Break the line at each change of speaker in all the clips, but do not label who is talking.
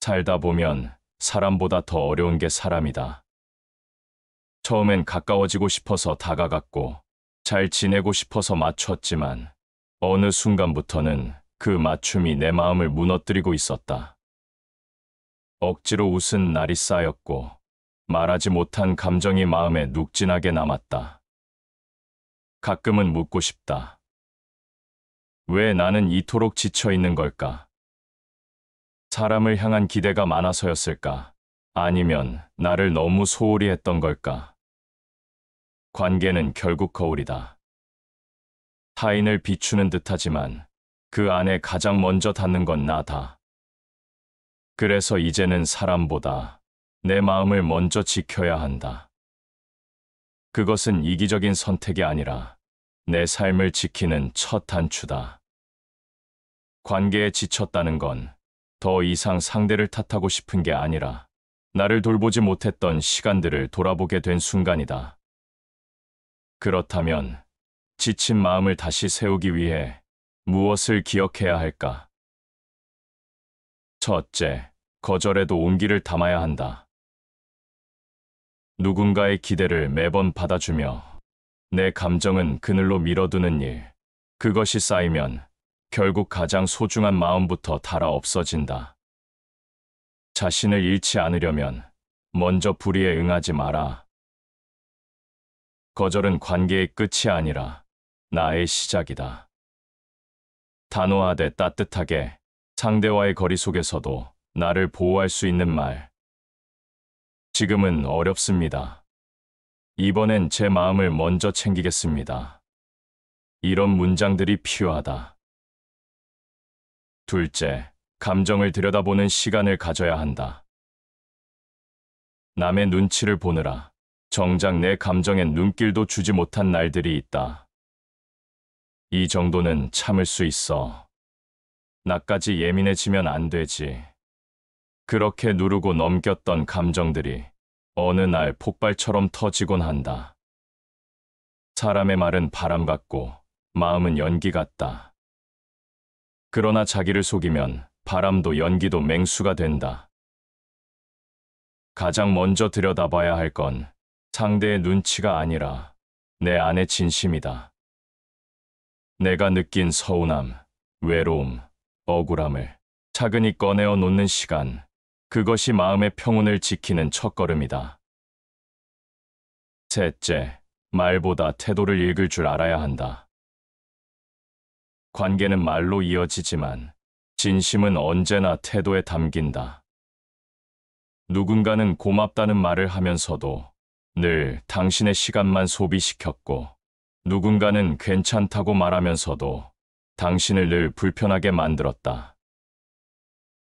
살다 보면 사람보다 더 어려운 게 사람이다. 처음엔 가까워지고 싶어서 다가갔고 잘 지내고 싶어서 맞췄지만 어느 순간부터는 그 맞춤이 내 마음을 무너뜨리고 있었다. 억지로 웃은 날이 쌓였고 말하지 못한 감정이 마음에 눅진하게 남았다. 가끔은 묻고 싶다. 왜 나는 이토록 지쳐 있는 걸까? 사람을 향한 기대가 많아서였을까? 아니면 나를 너무 소홀히 했던 걸까? 관계는 결국 거울이다. 타인을 비추는 듯하지만 그 안에 가장 먼저 닿는 건 나다. 그래서 이제는 사람보다 내 마음을 먼저 지켜야 한다. 그것은 이기적인 선택이 아니라 내 삶을 지키는 첫 단추다. 관계에 지쳤다는 건 더 이상 상대를 탓하고 싶은 게 아니라 나를 돌보지 못했던 시간들을 돌아보게 된 순간이다. 그렇다면 지친 마음을 다시 세우기 위해 무엇을 기억해야 할까? 첫째, 거절에도 온기를 담아야 한다. 누군가의 기대를 매번 받아주며 내 감정은 그늘로 밀어두는 일, 그것이 쌓이면 결국 가장 소중한 마음부터 닳아 없어진다. 자신을 잃지 않으려면 먼저 불의에 응하지 마라. 거절은 관계의 끝이 아니라 나의 시작이다. 단호하되 따뜻하게 상대와의 거리 속에서도 나를 보호할 수 있는 말. 지금은 어렵습니다. 이번엔 제 마음을 먼저 챙기겠습니다. 이런 문장들이 필요하다. 둘째, 감정을 들여다보는 시간을 가져야 한다. 남의 눈치를 보느라 정작 내 감정엔 눈길도 주지 못한 날들이 있다. 이 정도는 참을 수 있어. 나까지 예민해지면 안 되지. 그렇게 누르고 넘겼던 감정들이 어느 날 폭발처럼 터지곤 한다. 사람의 말은 바람 같고 마음은 연기 같다. 그러나 자기를 속이면 바람도 연기도 맹수가 된다. 가장 먼저 들여다봐야 할 건 상대의 눈치가 아니라 내 안의 진심이다. 내가 느낀 서운함, 외로움, 억울함을 차근히 꺼내어 놓는 시간, 그것이 마음의 평온을 지키는 첫걸음이다. 셋째, 말보다 태도를 읽을 줄 알아야 한다. 관계는 말로 이어지지만 진심은 언제나 태도에 담긴다. 누군가는 고맙다는 말을 하면서도 늘 당신의 시간만 소비시켰고, 누군가는 괜찮다고 말하면서도 당신을 늘 불편하게 만들었다.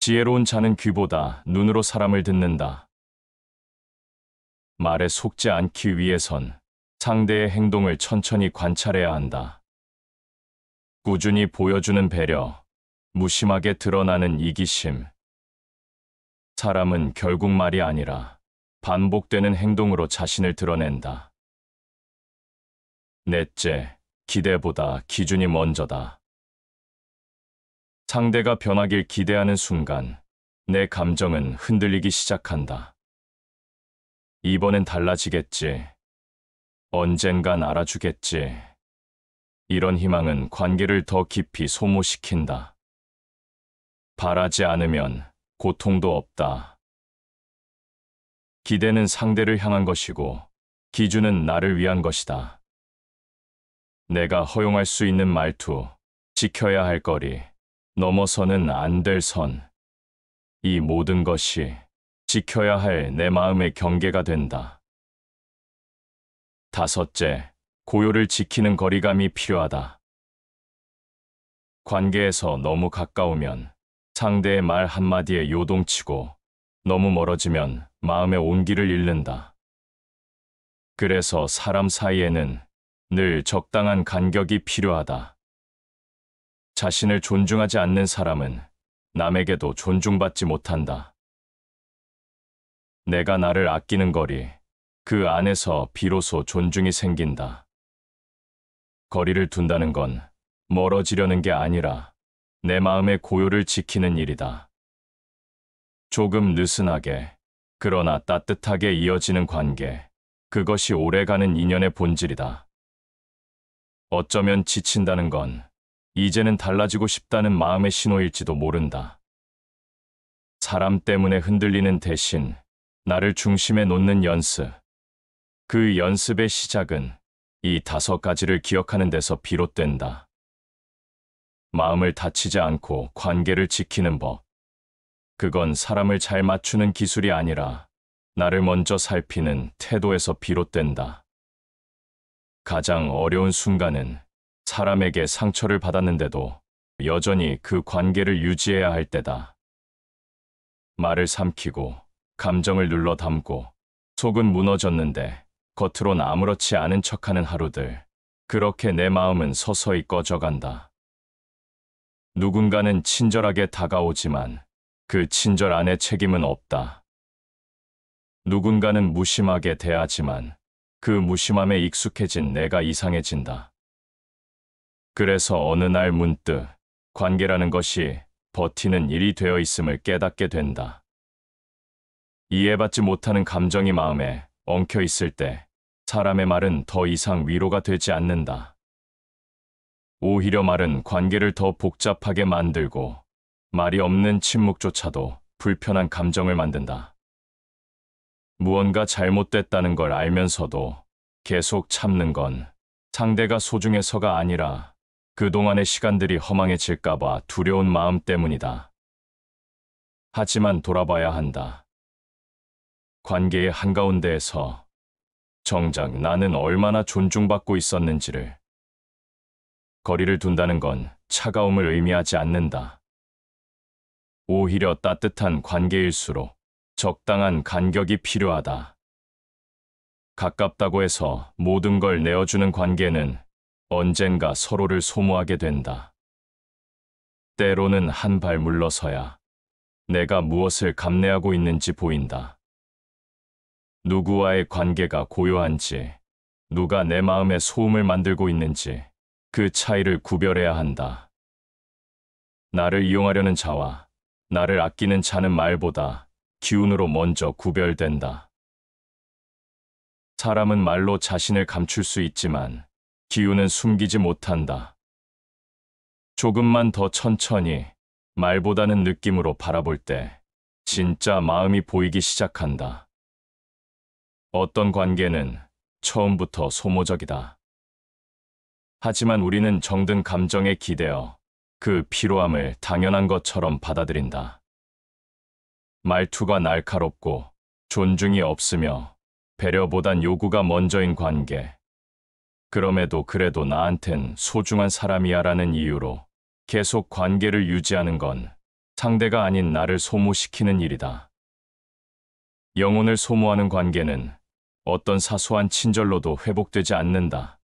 지혜로운 자는 귀보다 눈으로 사람을 듣는다. 말에 속지 않기 위해선 상대의 행동을 천천히 관찰해야 한다. 꾸준히 보여주는 배려, 무심하게 드러나는 이기심. 사람은 결국 말이 아니라 반복되는 행동으로 자신을 드러낸다. 넷째, 기대보다 기준이 먼저다. 상대가 변하길 기대하는 순간 내 감정은 흔들리기 시작한다. 이번엔 달라지겠지. 언젠간 알아주겠지. 이런 희망은 관계를 더 깊이 소모시킨다. 바라지 않으면 고통도 없다. 기대는 상대를 향한 것이고 기준은 나를 위한 것이다. 내가 허용할 수 있는 말투, 지켜야 할 거리, 넘어서는 안 될 선. 이 모든 것이 지켜야 할 내 마음의 경계가 된다. 다섯째, 고요를 지키는 거리감이 필요하다. 관계에서 너무 가까우면 상대의 말 한마디에 요동치고 너무 멀어지면 마음의 온기를 잃는다. 그래서 사람 사이에는 늘 적당한 간격이 필요하다. 자신을 존중하지 않는 사람은 남에게도 존중받지 못한다. 내가 나를 아끼는 거리, 그 안에서 비로소 존중이 생긴다. 거리를 둔다는 건 멀어지려는 게 아니라 내 마음의 고요를 지키는 일이다. 조금 느슨하게, 그러나 따뜻하게 이어지는 관계. 그것이 오래가는 인연의 본질이다. 어쩌면 지친다는 건 이제는 달라지고 싶다는 마음의 신호일지도 모른다. 사람 때문에 흔들리는 대신 나를 중심에 놓는 연습. 그 연습의 시작은 이 5가지를 기억하는 데서 비롯된다. 마음을 다치지 않고 관계를 지키는 법. 그건 사람을 잘 맞추는 기술이 아니라 나를 먼저 살피는 태도에서 비롯된다. 가장 어려운 순간은 사람에게 상처를 받았는데도 여전히 그 관계를 유지해야 할 때다. 말을 삼키고 감정을 눌러 담고 속은 무너졌는데 겉으론 아무렇지 않은 척하는 하루들. 그렇게 내 마음은 서서히 꺼져간다. 누군가는 친절하게 다가오지만 그 친절 안에 책임은 없다. 누군가는 무심하게 대하지만 그 무심함에 익숙해진 내가 이상해진다. 그래서 어느 날 문득 관계라는 것이 버티는 일이 되어 있음을 깨닫게 된다. 이해받지 못하는 감정이 마음에 엉켜 있을 때 사람의 말은 더 이상 위로가 되지 않는다. 오히려 말은 관계를 더 복잡하게 만들고 말이 없는 침묵조차도 불편한 감정을 만든다. 무언가 잘못됐다는 걸 알면서도 계속 참는 건 상대가 소중해서가 아니라 그동안의 시간들이 허망해질까봐 두려운 마음 때문이다. 하지만 돌아봐야 한다. 관계의 한가운데에서 정작 나는 얼마나 존중받고 있었는지를. 거리를 둔다는 건 차가움을 의미하지 않는다. 오히려 따뜻한 관계일수록 적당한 간격이 필요하다. 가깝다고 해서 모든 걸 내어주는 관계는 언젠가 서로를 소모하게 된다. 때로는 한 발 물러서야 내가 무엇을 감내하고 있는지 보인다. 누구와의 관계가 고요한지, 누가 내 마음에 소음을 만들고 있는지 그 차이를 구별해야 한다. 나를 이용하려는 자와 나를 아끼는 자는 말보다 기운으로 먼저 구별된다. 사람은 말로 자신을 감출 수 있지만 기운은 숨기지 못한다. 조금만 더 천천히 말보다는 느낌으로 바라볼 때 진짜 마음이 보이기 시작한다. 어떤 관계는 처음부터 소모적이다. 하지만 우리는 정든 감정에 기대어 그 피로함을 당연한 것처럼 받아들인다. 말투가 날카롭고 존중이 없으며 배려보단 요구가 먼저인 관계. 그럼에도 그래도 나한텐 소중한 사람이야라는 이유로 계속 관계를 유지하는 건 상대가 아닌 나를 소모시키는 일이다. 영혼을 소모하는 관계는 어떤 사소한 친절로도 회복되지 않는다.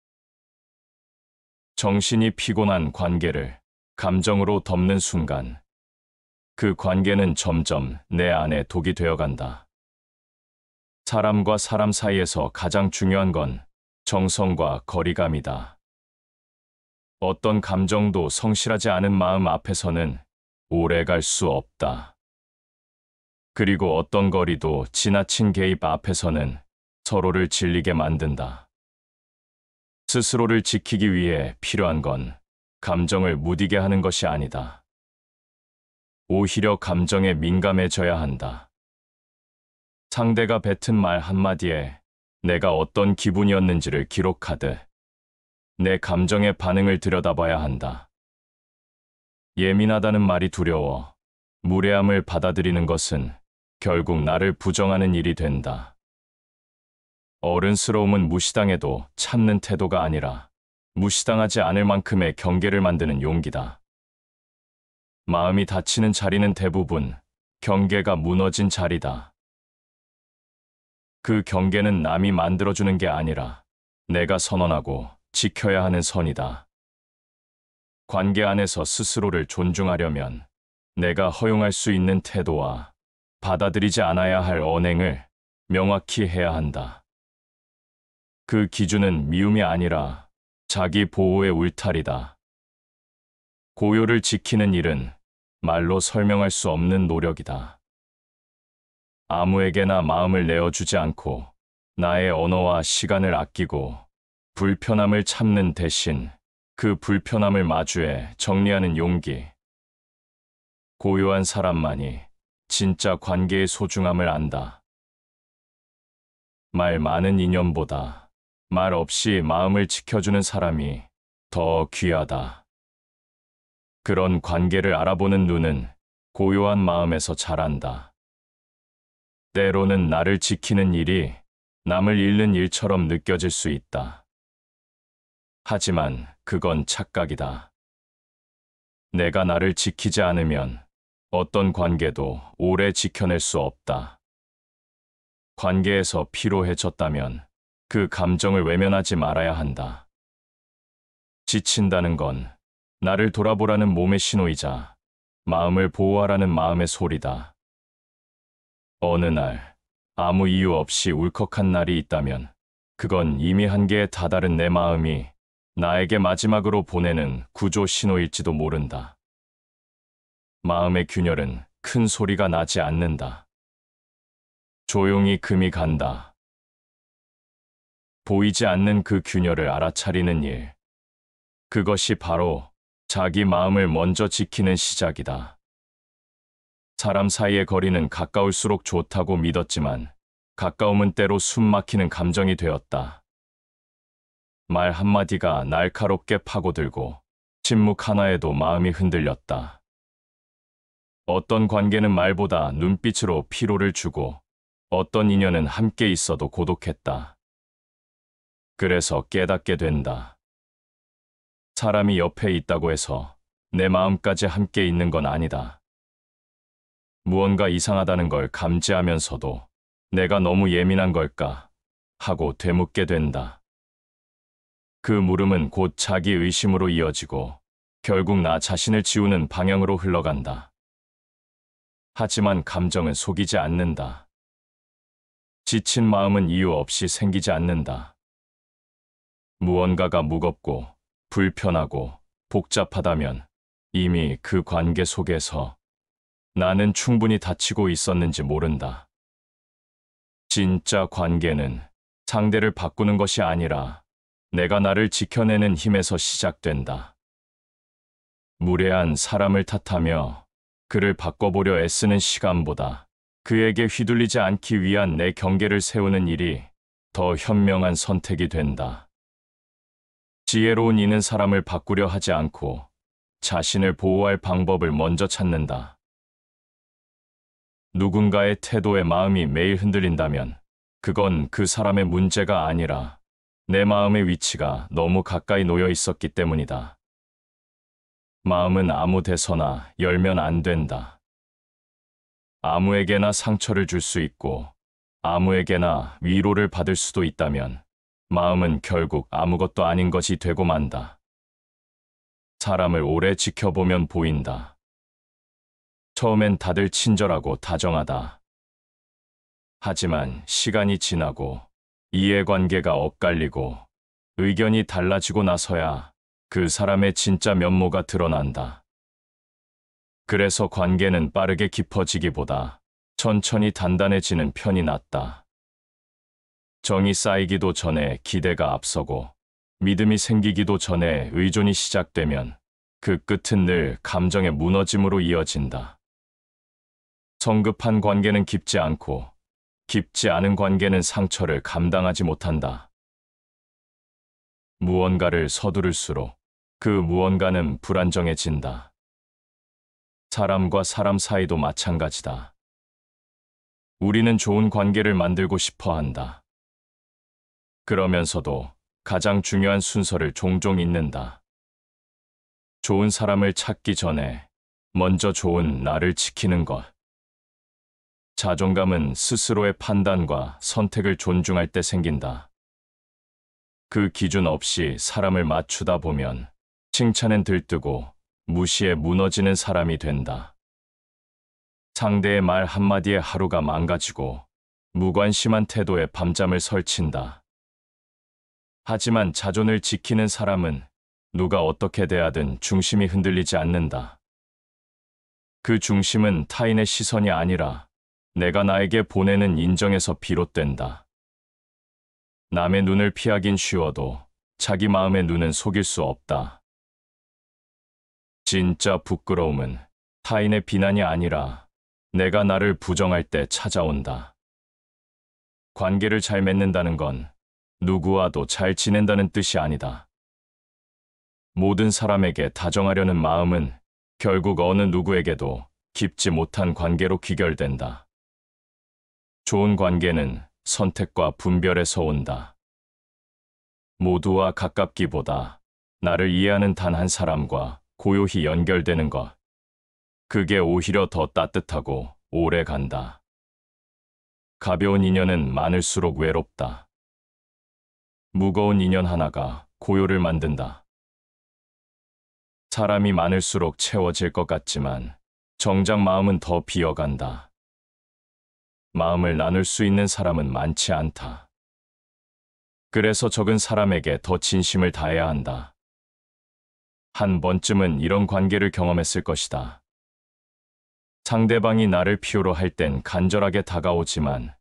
정신이 피곤한 관계를 감정으로 덮는 순간 그 관계는 점점 내 안에 독이 되어간다. 사람과 사람 사이에서 가장 중요한 건 정성과 거리감이다. 어떤 감정도 성실하지 않은 마음 앞에서는 오래 갈 수 없다. 그리고 어떤 거리도 지나친 개입 앞에서는 서로를 질리게 만든다. 스스로를 지키기 위해 필요한 건 감정을 무디게 하는 것이 아니다. 오히려 감정에 민감해져야 한다. 상대가 뱉은 말 한마디에 내가 어떤 기분이었는지를 기록하듯 내 감정의 반응을 들여다봐야 한다. 예민하다는 말이 두려워 무례함을 받아들이는 것은 결국 나를 부정하는 일이 된다. 어른스러움은 무시당해도 참는 태도가 아니라 무시당하지 않을 만큼의 경계를 만드는 용기다. 마음이 다치는 자리는 대부분 경계가 무너진 자리다. 그 경계는 남이 만들어주는 게 아니라 내가 선언하고 지켜야 하는 선이다. 관계 안에서 스스로를 존중하려면 내가 허용할 수 있는 태도와 받아들이지 않아야 할 언행을 명확히 해야 한다. 그 기준은 미움이 아니라 자기 보호의 울타리다. 고요를 지키는 일은 말로 설명할 수 없는 노력이다. 아무에게나 마음을 내어주지 않고 나의 언어와 시간을 아끼고 불편함을 참는 대신 그 불편함을 마주해 정리하는 용기. 고요한 사람만이 진짜 관계의 소중함을 안다. 말 많은 인연보다 말 없이 마음을 지켜주는 사람이 더 귀하다. 그런 관계를 알아보는 눈은 고요한 마음에서 자란다. 때로는 나를 지키는 일이 남을 잃는 일처럼 느껴질 수 있다. 하지만 그건 착각이다. 내가 나를 지키지 않으면 어떤 관계도 오래 지켜낼 수 없다. 관계에서 피로해졌다면 그 감정을 외면하지 말아야 한다. 지친다는 건 나를 돌아보라는 몸의 신호이자 마음을 보호하라는 마음의 소리다. 어느 날 아무 이유 없이 울컥한 날이 있다면 그건 이미 한계에 다다른 내 마음이 나에게 마지막으로 보내는 구조 신호일지도 모른다. 마음의 균열은 큰 소리가 나지 않는다. 조용히 금이 간다. 보이지 않는 그 균열을 알아차리는 일. 그것이 바로 자기 마음을 먼저 지키는 시작이다. 사람 사이의 거리는 가까울수록 좋다고 믿었지만 가까움은 때로 숨 막히는 감정이 되었다. 말 한마디가 날카롭게 파고들고 침묵 하나에도 마음이 흔들렸다. 어떤 관계는 말보다 눈빛으로 피로를 주고 어떤 인연은 함께 있어도 고독했다. 그래서 깨닫게 된다. 사람이 옆에 있다고 해서 내 마음까지 함께 있는 건 아니다. 무언가 이상하다는 걸 감지하면서도 내가 너무 예민한 걸까 하고 되묻게 된다. 그 물음은 곧 자기 의심으로 이어지고 결국 나 자신을 지우는 방향으로 흘러간다. 하지만 감정은 속이지 않는다. 지친 마음은 이유 없이 생기지 않는다. 무언가가 무겁고 불편하고 복잡하다면 이미 그 관계 속에서 나는 충분히 다치고 있었는지 모른다. 진짜 관계는 상대를 바꾸는 것이 아니라 내가 나를 지켜내는 힘에서 시작된다. 무례한 사람을 탓하며 그를 바꿔보려 애쓰는 시간보다 그에게 휘둘리지 않기 위한 내 경계를 세우는 일이 더 현명한 선택이 된다. 지혜로운 이는 사람을 바꾸려 하지 않고 자신을 보호할 방법을 먼저 찾는다. 누군가의 태도에 마음이 매일 흔들린다면 그건 그 사람의 문제가 아니라 내 마음의 위치가 너무 가까이 놓여 있었기 때문이다. 마음은 아무 데서나 열면 안 된다. 아무에게나 상처를 줄 수 있고 아무에게나 위로를 받을 수도 있다면 마음은 결국 아무것도 아닌 것이 되고 만다. 사람을 오래 지켜보면 보인다. 처음엔 다들 친절하고 다정하다. 하지만 시간이 지나고 이해관계가 엇갈리고 의견이 달라지고 나서야 그 사람의 진짜 면모가 드러난다. 그래서 관계는 빠르게 깊어지기보다 천천히 단단해지는 편이 낫다. 정이 쌓이기도 전에 기대가 앞서고 믿음이 생기기도 전에 의존이 시작되면 그 끝은 늘 감정의 무너짐으로 이어진다. 성급한 관계는 깊지 않고 깊지 않은 관계는 상처를 감당하지 못한다. 무언가를 서두를수록 그 무언가는 불안정해진다. 사람과 사람 사이도 마찬가지다. 우리는 좋은 관계를 만들고 싶어 한다. 그러면서도 가장 중요한 순서를 종종 잊는다. 좋은 사람을 찾기 전에 먼저 좋은 나를 지키는 것. 자존감은 스스로의 판단과 선택을 존중할 때 생긴다. 그 기준 없이 사람을 맞추다 보면 칭찬엔 들뜨고 무시에 무너지는 사람이 된다. 상대의 말 한마디에 하루가 망가지고 무관심한 태도에 밤잠을 설친다. 하지만 자존을 지키는 사람은 누가 어떻게 대하든 중심이 흔들리지 않는다. 그 중심은 타인의 시선이 아니라 내가 나에게 보내는 인정에서 비롯된다. 남의 눈을 피하긴 쉬워도 자기 마음의 눈은 속일 수 없다. 진짜 부끄러움은 타인의 비난이 아니라 내가 나를 부정할 때 찾아온다. 관계를 잘 맺는다는 건 누구와도 잘 지낸다는 뜻이 아니다. 모든 사람에게 다정하려는 마음은 결국 어느 누구에게도 깊지 못한 관계로 귀결된다. 좋은 관계는 선택과 분별에서 온다. 모두와 가깝기보다 나를 이해하는 단 한 사람과 고요히 연결되는 것. 그게 오히려 더 따뜻하고 오래 간다. 가벼운 인연은 많을수록 외롭다. 무거운 인연 하나가 고요를 만든다. 사람이 많을수록 채워질 것 같지만 정작 마음은 더 비어간다. 마음을 나눌 수 있는 사람은 많지 않다. 그래서 적은 사람에게 더 진심을 다해야 한다. 한 번쯤은 이런 관계를 경험했을 것이다. 상대방이 나를 필요로 할 땐 간절하게 다가오지만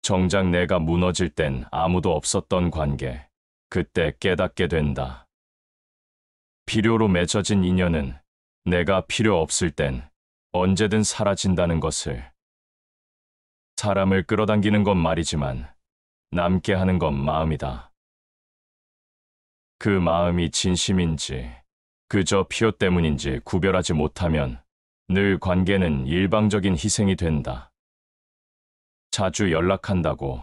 정작 내가 무너질 땐 아무도 없었던 관계. 그때 깨닫게 된다. 필요로 맺어진 인연은 내가 필요 없을 땐 언제든 사라진다는 것을. 사람을 끌어당기는 건 말이지만 남게 하는 건 마음이다. 그 마음이 진심인지 그저 필요 때문인지 구별하지 못하면 늘 관계는 일방적인 희생이 된다. 자주 연락한다고,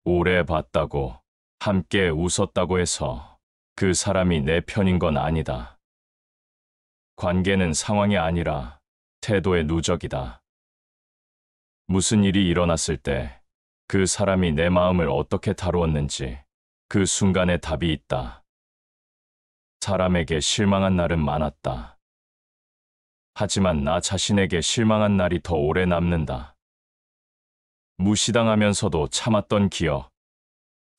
오래 봤다고, 함께 웃었다고 해서 그 사람이 내 편인 건 아니다. 관계는 상황이 아니라 태도의 누적이다. 무슨 일이 일어났을 때 그 사람이 내 마음을 어떻게 다루었는지 그 순간에 답이 있다. 사람에게 실망한 날은 많았다. 하지만 나 자신에게 실망한 날이 더 오래 남는다. 무시당하면서도 참았던 기억,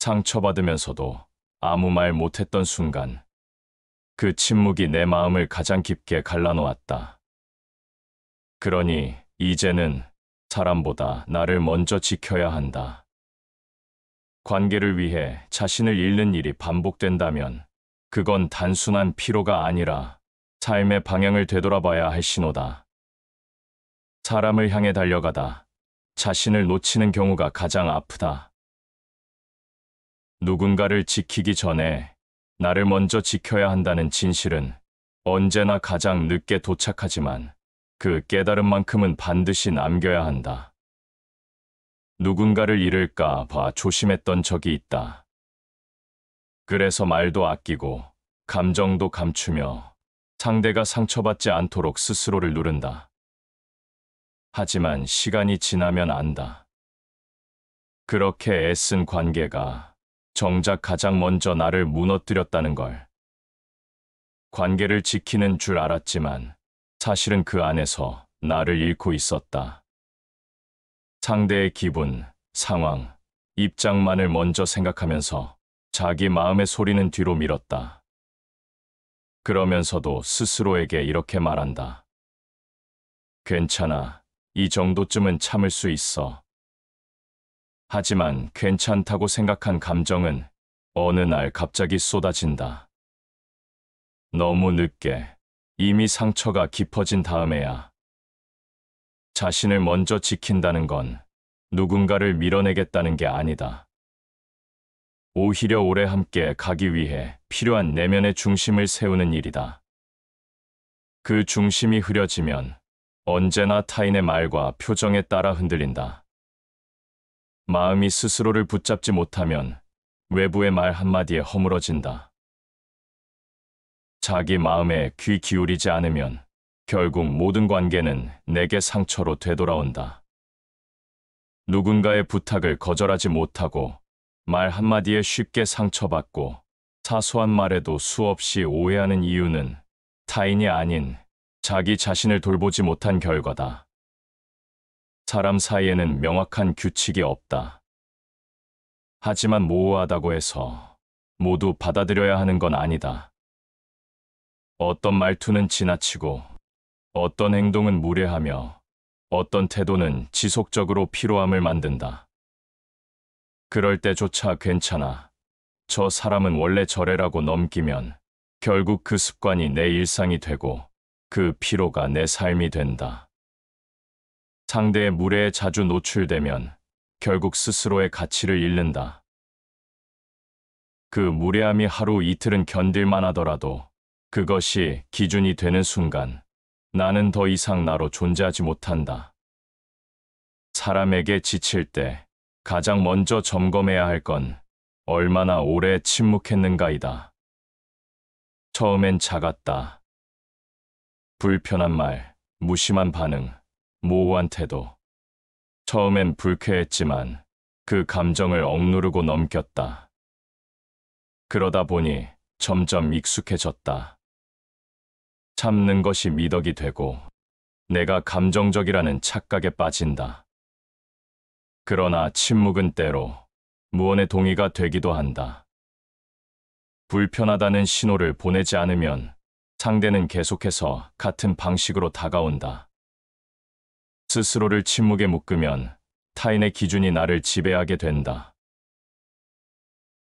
상처받으면서도 아무 말 못했던 순간, 그 침묵이 내 마음을 가장 깊게 갈라놓았다. 그러니 이제는 사람보다 나를 먼저 지켜야 한다. 관계를 위해 자신을 잃는 일이 반복된다면 그건 단순한 피로가 아니라 삶의 방향을 되돌아봐야 할 신호다. 사람을 향해 달려가다 자신을 놓치는 경우가 가장 아프다. 누군가를 지키기 전에 나를 먼저 지켜야 한다는 진실은 언제나 가장 늦게 도착하지만 그 깨달음만큼은 반드시 남겨야 한다. 누군가를 잃을까 봐 조심했던 적이 있다. 그래서 말도 아끼고 감정도 감추며 상대가 상처받지 않도록 스스로를 누른다. 하지만 시간이 지나면 안다. 그렇게 애쓴 관계가 정작 가장 먼저 나를 무너뜨렸다는 걸. 관계를 지키는 줄 알았지만 사실은 그 안에서 나를 잃고 있었다. 상대의 기분, 상황, 입장만을 먼저 생각하면서 자기 마음의 소리는 뒤로 밀었다. 그러면서도 스스로에게 이렇게 말한다. 괜찮아, 이 정도쯤은 참을 수 있어. 하지만 괜찮다고 생각한 감정은 어느 날 갑자기 쏟아진다. 너무 늦게, 이미 상처가 깊어진 다음에야. 자신을 먼저 지킨다는 건 누군가를 밀어내겠다는 게 아니다. 오히려 오래 함께 가기 위해 필요한 내면의 중심을 세우는 일이다. 그 중심이 흐려지면 언제나 타인의 말과 표정에 따라 흔들린다. 마음이 스스로를 붙잡지 못하면 외부의 말 한마디에 허물어진다. 자기 마음에 귀 기울이지 않으면 결국 모든 관계는 내게 상처로 되돌아온다. 누군가의 부탁을 거절하지 못하고 말 한마디에 쉽게 상처받고 사소한 말에도 수없이 오해하는 이유는 타인이 아닌 자기 자신을 돌보지 못한 결과다. 사람 사이에는 명확한 규칙이 없다. 하지만 모호하다고 해서 모두 받아들여야 하는 건 아니다. 어떤 말투는 지나치고 어떤 행동은 무례하며 어떤 태도는 지속적으로 피로함을 만든다. 그럴 때조차 괜찮아. 저 사람은 원래 저래라고 넘기면 결국 그 습관이 내 일상이 되고 그 피로가 내 삶이 된다. 상대의 무례에 자주 노출되면 결국 스스로의 가치를 잃는다. 그 무례함이 하루 이틀은 견딜만 하더라도 그것이 기준이 되는 순간 나는 더 이상 나로 존재하지 못한다. 사람에게 지칠 때 가장 먼저 점검해야 할 건 얼마나 오래 침묵했는가이다. 처음엔 작았다. 불편한 말, 무심한 반응, 모호한 태도. 처음엔 불쾌했지만 그 감정을 억누르고 넘겼다. 그러다 보니 점점 익숙해졌다. 참는 것이 미덕이 되고 내가 감정적이라는 착각에 빠진다. 그러나 침묵은 때로 무언의 동의가 되기도 한다. 불편하다는 신호를 보내지 않으면 상대는 계속해서 같은 방식으로 다가온다. 스스로를 침묵에 묶으면 타인의 기준이 나를 지배하게 된다.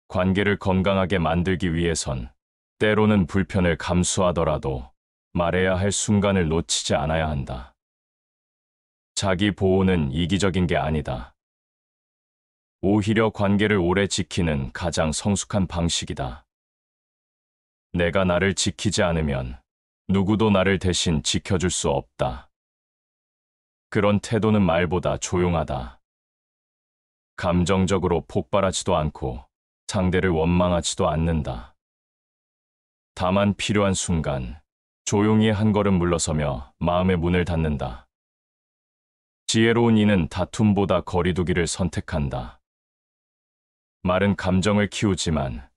관계를 건강하게 만들기 위해선 때로는 불편을 감수하더라도 말해야 할 순간을 놓치지 않아야 한다. 자기 보호는 이기적인 게 아니다. 오히려 관계를 오래 지키는 가장 성숙한 방식이다. 내가 나를 지키지 않으면 누구도 나를 대신 지켜줄 수 없다. 그런 태도는 말보다 조용하다. 감정적으로 폭발하지도 않고 상대를 원망하지도 않는다. 다만 필요한 순간 조용히 한 걸음 물러서며 마음의 문을 닫는다. 지혜로운 이는 다툼보다 거리두기를 선택한다. 말은 감정을 키우지만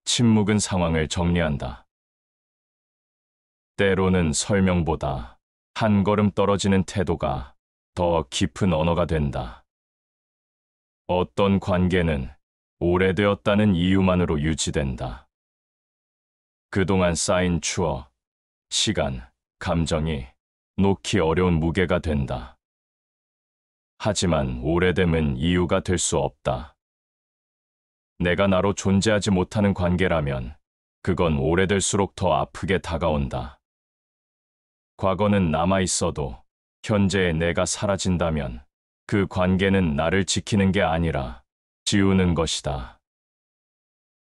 침묵은 상황을 정리한다. 때로는 설명보다 한 걸음 떨어지는 태도가 더 깊은 언어가 된다. 어떤 관계는 오래되었다는 이유만으로 유지된다. 그동안 쌓인 추억, 시간, 감정이 놓기 어려운 무게가 된다. 하지만 오래됨은 이유가 될 수 없다. 내가 나로 존재하지 못하는 관계라면 그건 오래될수록 더 아프게 다가온다. 과거는 남아있어도 현재의 내가 사라진다면 그 관계는 나를 지키는 게 아니라 지우는 것이다.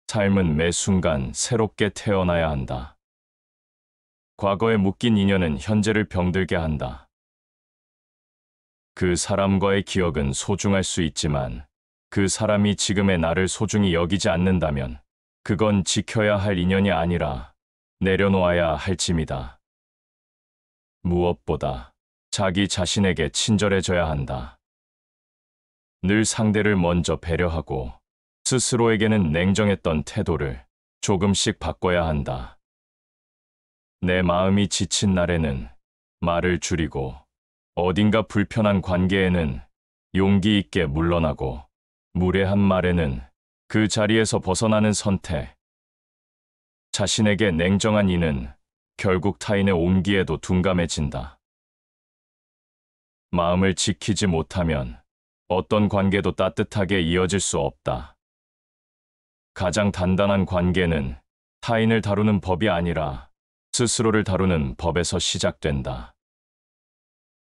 삶은 매 순간 새롭게 태어나야 한다. 과거에 묶인 인연은 현재를 병들게 한다. 그 사람과의 기억은 소중할 수 있지만 그 사람이 지금의 나를 소중히 여기지 않는다면 그건 지켜야 할 인연이 아니라 내려놓아야 할 짐이다. 무엇보다 자기 자신에게 친절해져야 한다. 늘 상대를 먼저 배려하고 스스로에게는 냉정했던 태도를 조금씩 바꿔야 한다. 내 마음이 지친 날에는 말을 줄이고 어딘가 불편한 관계에는 용기 있게 물러나고 무례한 말에는 그 자리에서 벗어나는 선택. 자신에게 냉정한 이는 결국 타인의 온기에도 둔감해진다. 마음을 지키지 못하면 어떤 관계도 따뜻하게 이어질 수 없다. 가장 단단한 관계는 타인을 다루는 법이 아니라 스스로를 다루는 법에서 시작된다.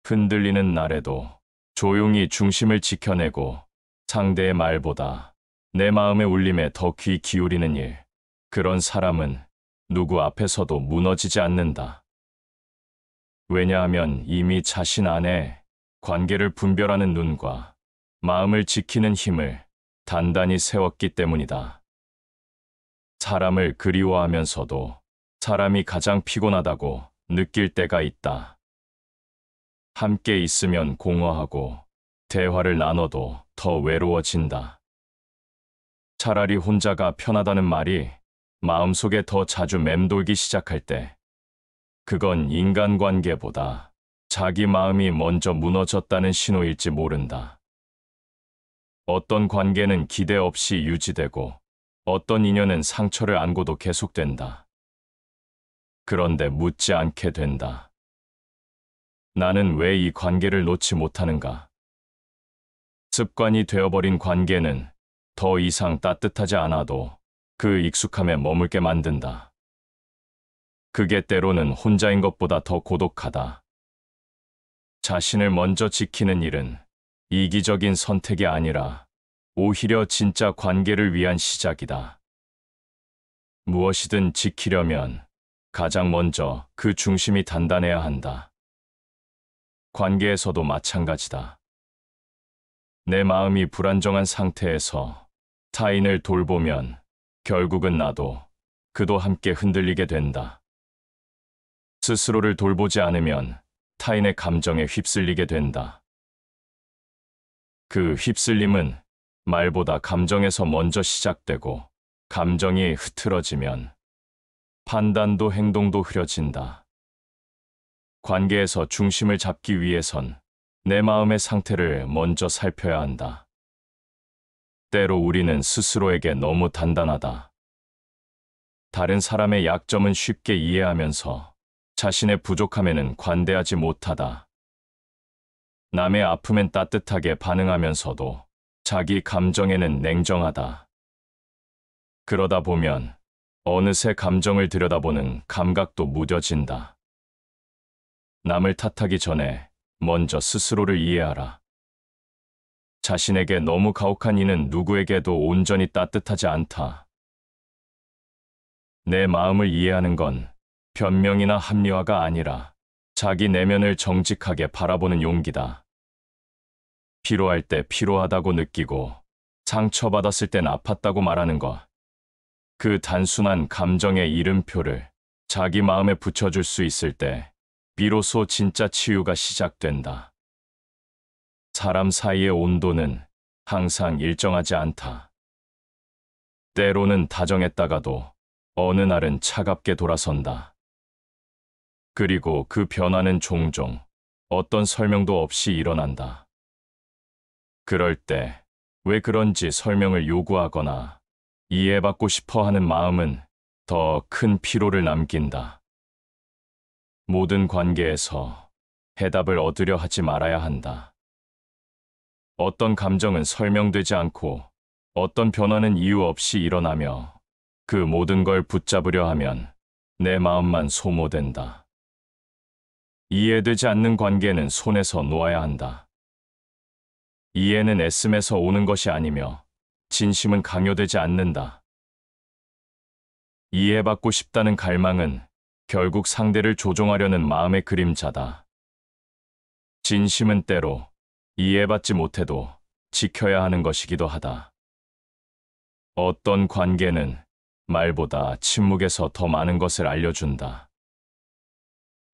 흔들리는 날에도 조용히 중심을 지켜내고 상대의 말보다 내 마음의 울림에 더 귀 기울이는 일. 그런 사람은 누구 앞에서도 무너지지 않는다. 왜냐하면 이미 자신 안에 관계를 분별하는 눈과 마음을 지키는 힘을 단단히 세웠기 때문이다. 사람을 그리워하면서도 사람이 가장 피곤하다고 느낄 때가 있다. 함께 있으면 공허하고 대화를 나눠도 더 외로워진다. 차라리 혼자가 편하다는 말이 마음속에 더 자주 맴돌기 시작할 때, 그건 인간관계보다 자기 마음이 먼저 무너졌다는 신호일지 모른다. 어떤 관계는 기대 없이 유지되고 어떤 인연은 상처를 안고도 계속된다. 그런데 묻지 않게 된다. 나는 왜 이 관계를 놓지 못하는가? 습관이 되어버린 관계는 더 이상 따뜻하지 않아도 그 익숙함에 머물게 만든다. 그게 때로는 혼자인 것보다 더 고독하다. 자신을 먼저 지키는 일은 이기적인 선택이 아니라 오히려 진짜 관계를 위한 시작이다. 무엇이든 지키려면 가장 먼저 그 중심이 단단해야 한다. 관계에서도 마찬가지다. 내 마음이 불안정한 상태에서 타인을 돌보면 결국은 나도 그도 함께 흔들리게 된다. 스스로를 돌보지 않으면 타인의 감정에 휩쓸리게 된다. 그 휩쓸림은 말보다 감정에서 먼저 시작되고 감정이 흐트러지면 판단도 행동도 흐려진다. 관계에서 중심을 잡기 위해선 내 마음의 상태를 먼저 살펴야 한다. 때로 우리는 스스로에게 너무 단단하다. 다른 사람의 약점은 쉽게 이해하면서 자신의 부족함에는 관대하지 못하다. 남의 아픔엔 따뜻하게 반응하면서도 자기 감정에는 냉정하다. 그러다 보면 어느새 감정을 들여다보는 감각도 무뎌진다. 남을 탓하기 전에 먼저 스스로를 이해하라. 자신에게 너무 가혹한 이는 누구에게도 온전히 따뜻하지 않다. 내 마음을 이해하는 건 변명이나 합리화가 아니라 자기 내면을 정직하게 바라보는 용기다. 피로할 때 피로하다고 느끼고 상처받았을 땐 아팠다고 말하는 것. 그 단순한 감정의 이름표를 자기 마음에 붙여줄 수 있을 때 비로소 진짜 치유가 시작된다. 사람 사이의 온도는 항상 일정하지 않다. 때로는 다정했다가도 어느 날은 차갑게 돌아선다. 그리고 그 변화는 종종 어떤 설명도 없이 일어난다. 그럴 때 왜 그런지 설명을 요구하거나 이해받고 싶어 하는 마음은 더 큰 피로를 남긴다. 모든 관계에서 해답을 얻으려 하지 말아야 한다. 어떤 감정은 설명되지 않고 어떤 변화는 이유 없이 일어나며 그 모든 걸 붙잡으려 하면 내 마음만 소모된다. 이해되지 않는 관계는 손에서 놓아야 한다. 이해는 애씀에서 오는 것이 아니며 진심은 강요되지 않는다. 이해받고 싶다는 갈망은 결국 상대를 조종하려는 마음의 그림자다. 진심은 때로 이해받지 못해도 지켜야 하는 것이기도 하다. 어떤 관계는 말보다 침묵에서 더 많은 것을 알려준다.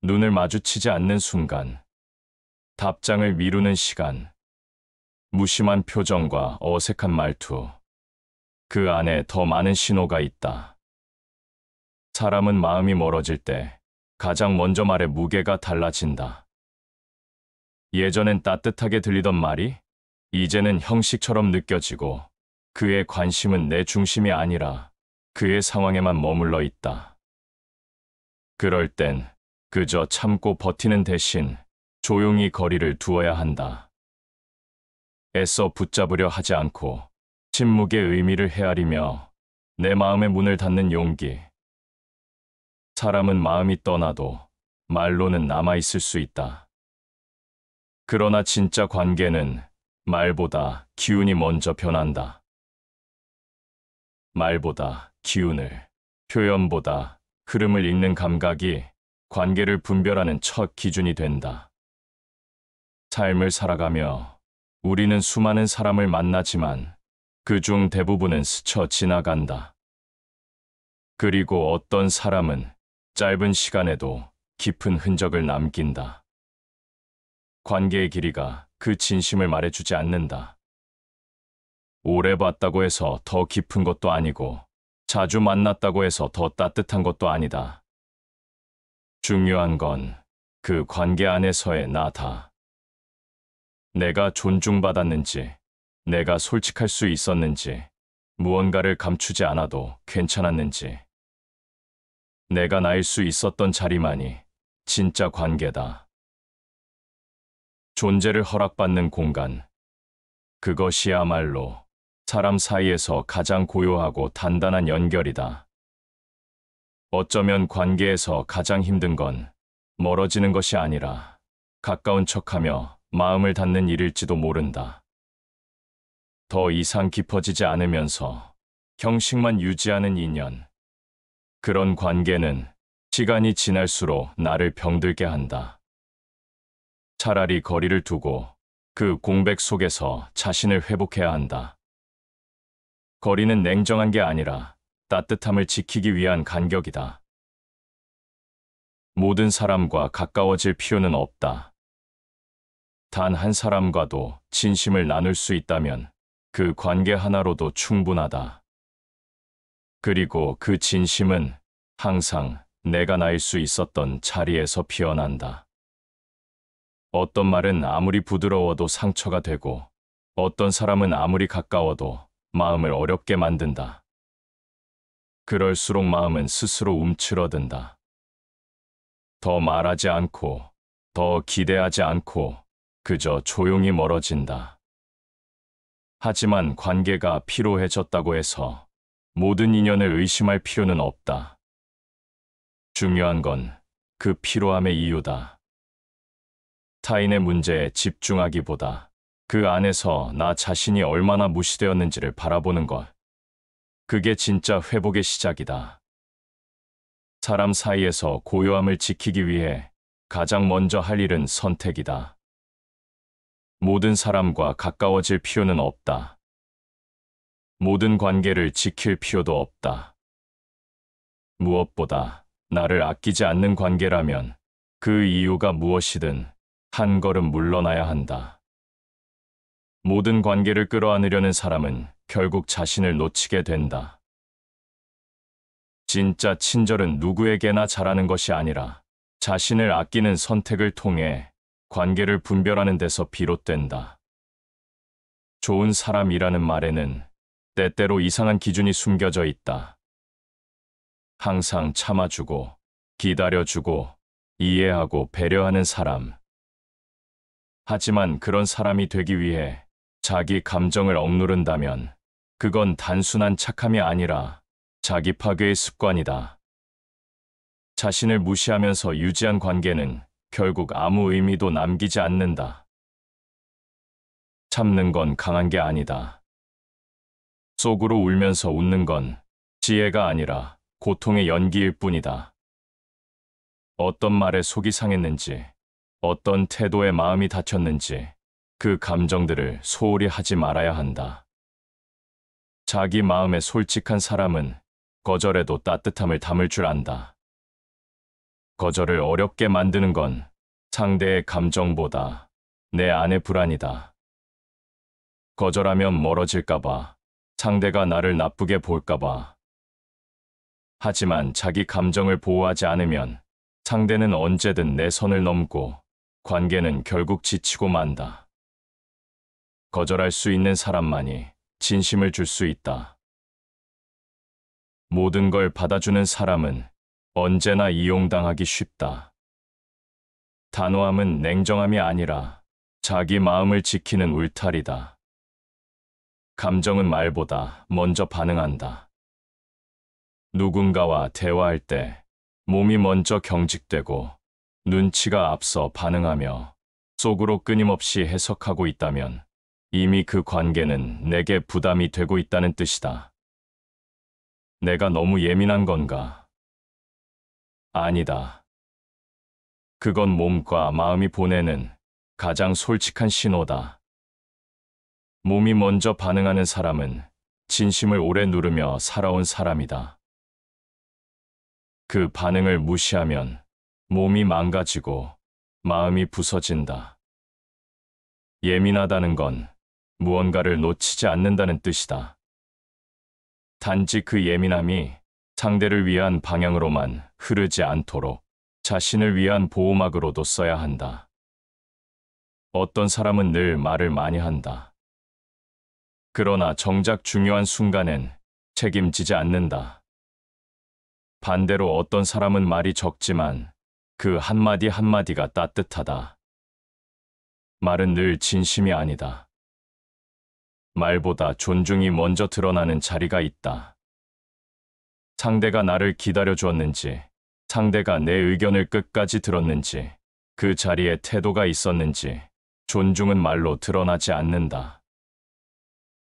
눈을 마주치지 않는 순간, 답장을 미루는 시간, 무심한 표정과 어색한 말투, 그 안에 더 많은 신호가 있다. 사람은 마음이 멀어질 때 가장 먼저 말의 무게가 달라진다. 예전엔 따뜻하게 들리던 말이 이제는 형식처럼 느껴지고 그의 관심은 내 중심이 아니라 그의 상황에만 머물러 있다. 그럴 땐 그저 참고 버티는 대신 조용히 거리를 두어야 한다. 애써 붙잡으려 하지 않고 침묵의 의미를 헤아리며 내 마음의 문을 닫는 용기. 사람은 마음이 떠나도 말로는 남아있을 수 있다. 그러나 진짜 관계는 말보다 기운이 먼저 변한다. 말보다 기운을, 표현보다 흐름을 읽는 감각이 관계를 분별하는 첫 기준이 된다. 삶을 살아가며 우리는 수많은 사람을 만나지만 그중 대부분은 스쳐 지나간다. 그리고 어떤 사람은 짧은 시간에도 깊은 흔적을 남긴다. 관계의 길이가 그 진심을 말해주지 않는다. 오래 봤다고 해서 더 깊은 것도 아니고 자주 만났다고 해서 더 따뜻한 것도 아니다. 중요한 건 그 관계 안에서의 나다. 내가 존중받았는지, 내가 솔직할 수 있었는지, 무언가를 감추지 않아도 괜찮았는지. 내가 나일 수 있었던 자리만이 진짜 관계다. 존재를 허락받는 공간. 그것이야말로 사람 사이에서 가장 고요하고 단단한 연결이다. 어쩌면 관계에서 가장 힘든 건 멀어지는 것이 아니라 가까운 척하며 마음을 닫는 일일지도 모른다. 더 이상 깊어지지 않으면서 형식만 유지하는 인연. 그런 관계는 시간이 지날수록 나를 병들게 한다. 차라리 거리를 두고 그 공백 속에서 자신을 회복해야 한다. 거리는 냉정한 게 아니라 따뜻함을 지키기 위한 간격이다. 모든 사람과 가까워질 필요는 없다. 단 한 사람과도 진심을 나눌 수 있다면 그 관계 하나로도 충분하다. 그리고 그 진심은 항상 내가 나일 수 있었던 자리에서 피어난다. 어떤 말은 아무리 부드러워도 상처가 되고 어떤 사람은 아무리 가까워도 마음을 어렵게 만든다. 그럴수록 마음은 스스로 움츠러든다. 더 말하지 않고, 더 기대하지 않고 그저 조용히 멀어진다. 하지만 관계가 피로해졌다고 해서 모든 인연을 의심할 필요는 없다. 중요한 건 그 피로함의 이유다. 타인의 문제에 집중하기보다 그 안에서 나 자신이 얼마나 무시되었는지를 바라보는 것. 그게 진짜 회복의 시작이다. 사람 사이에서 고요함을 지키기 위해 가장 먼저 할 일은 선택이다. 모든 사람과 가까워질 필요는 없다. 모든 관계를 지킬 필요도 없다. 무엇보다 나를 아끼지 않는 관계라면 그 이유가 무엇이든 한 걸음 물러나야 한다. 모든 관계를 끌어안으려는 사람은 결국 자신을 놓치게 된다. 진짜 친절은 누구에게나 잘하는 것이 아니라 자신을 아끼는 선택을 통해 관계를 분별하는 데서 비롯된다. 좋은 사람이라는 말에는 때때로 이상한 기준이 숨겨져 있다. 항상 참아주고, 기다려주고, 이해하고 배려하는 사람. 하지만 그런 사람이 되기 위해 자기 감정을 억누른다면 그건 단순한 착함이 아니라 자기 파괴의 습관이다. 자신을 무시하면서 유지한 관계는 결국 아무 의미도 남기지 않는다. 참는 건 강한 게 아니다. 속으로 울면서 웃는 건 지혜가 아니라 고통의 연기일 뿐이다. 어떤 말에 속이 상했는지, 어떤 태도에 마음이 다쳤는지 그 감정들을 소홀히 하지 말아야 한다. 자기 마음에 솔직한 사람은 거절에도 따뜻함을 담을 줄 안다. 거절을 어렵게 만드는 건 상대의 감정보다 내 안의 불안이다. 거절하면 멀어질까봐, 상대가 나를 나쁘게 볼까봐. 하지만 자기 감정을 보호하지 않으면 상대는 언제든 내 선을 넘고 관계는 결국 지치고 만다. 거절할 수 있는 사람만이 진심을 줄 수 있다. 모든 걸 받아주는 사람은 언제나 이용당하기 쉽다. 단호함은 냉정함이 아니라 자기 마음을 지키는 울타리다. 감정은 말보다 먼저 반응한다. 누군가와 대화할 때 몸이 먼저 경직되고 눈치가 앞서 반응하며 속으로 끊임없이 해석하고 있다면 이미 그 관계는 내게 부담이 되고 있다는 뜻이다. 내가 너무 예민한 건가? 아니다. 그건 몸과 마음이 보내는 가장 솔직한 신호다. 몸이 먼저 반응하는 사람은 진심을 오래 누르며 살아온 사람이다. 그 반응을 무시하면 몸이 망가지고 마음이 부서진다. 예민하다는 건 무언가를 놓치지 않는다는 뜻이다. 단지 그 예민함이 상대를 위한 방향으로만 흐르지 않도록 자신을 위한 보호막으로도 써야 한다. 어떤 사람은 늘 말을 많이 한다. 그러나 정작 중요한 순간엔 책임지지 않는다. 반대로 어떤 사람은 말이 적지만 그 한마디 한마디가 따뜻하다. 말은 늘 진심이 아니다. 말보다 존중이 먼저 드러나는 자리가 있다. 상대가 나를 기다려주었는지, 상대가 내 의견을 끝까지 들었는지, 그 자리에 태도가 있었는지, 존중은 말로 드러나지 않는다.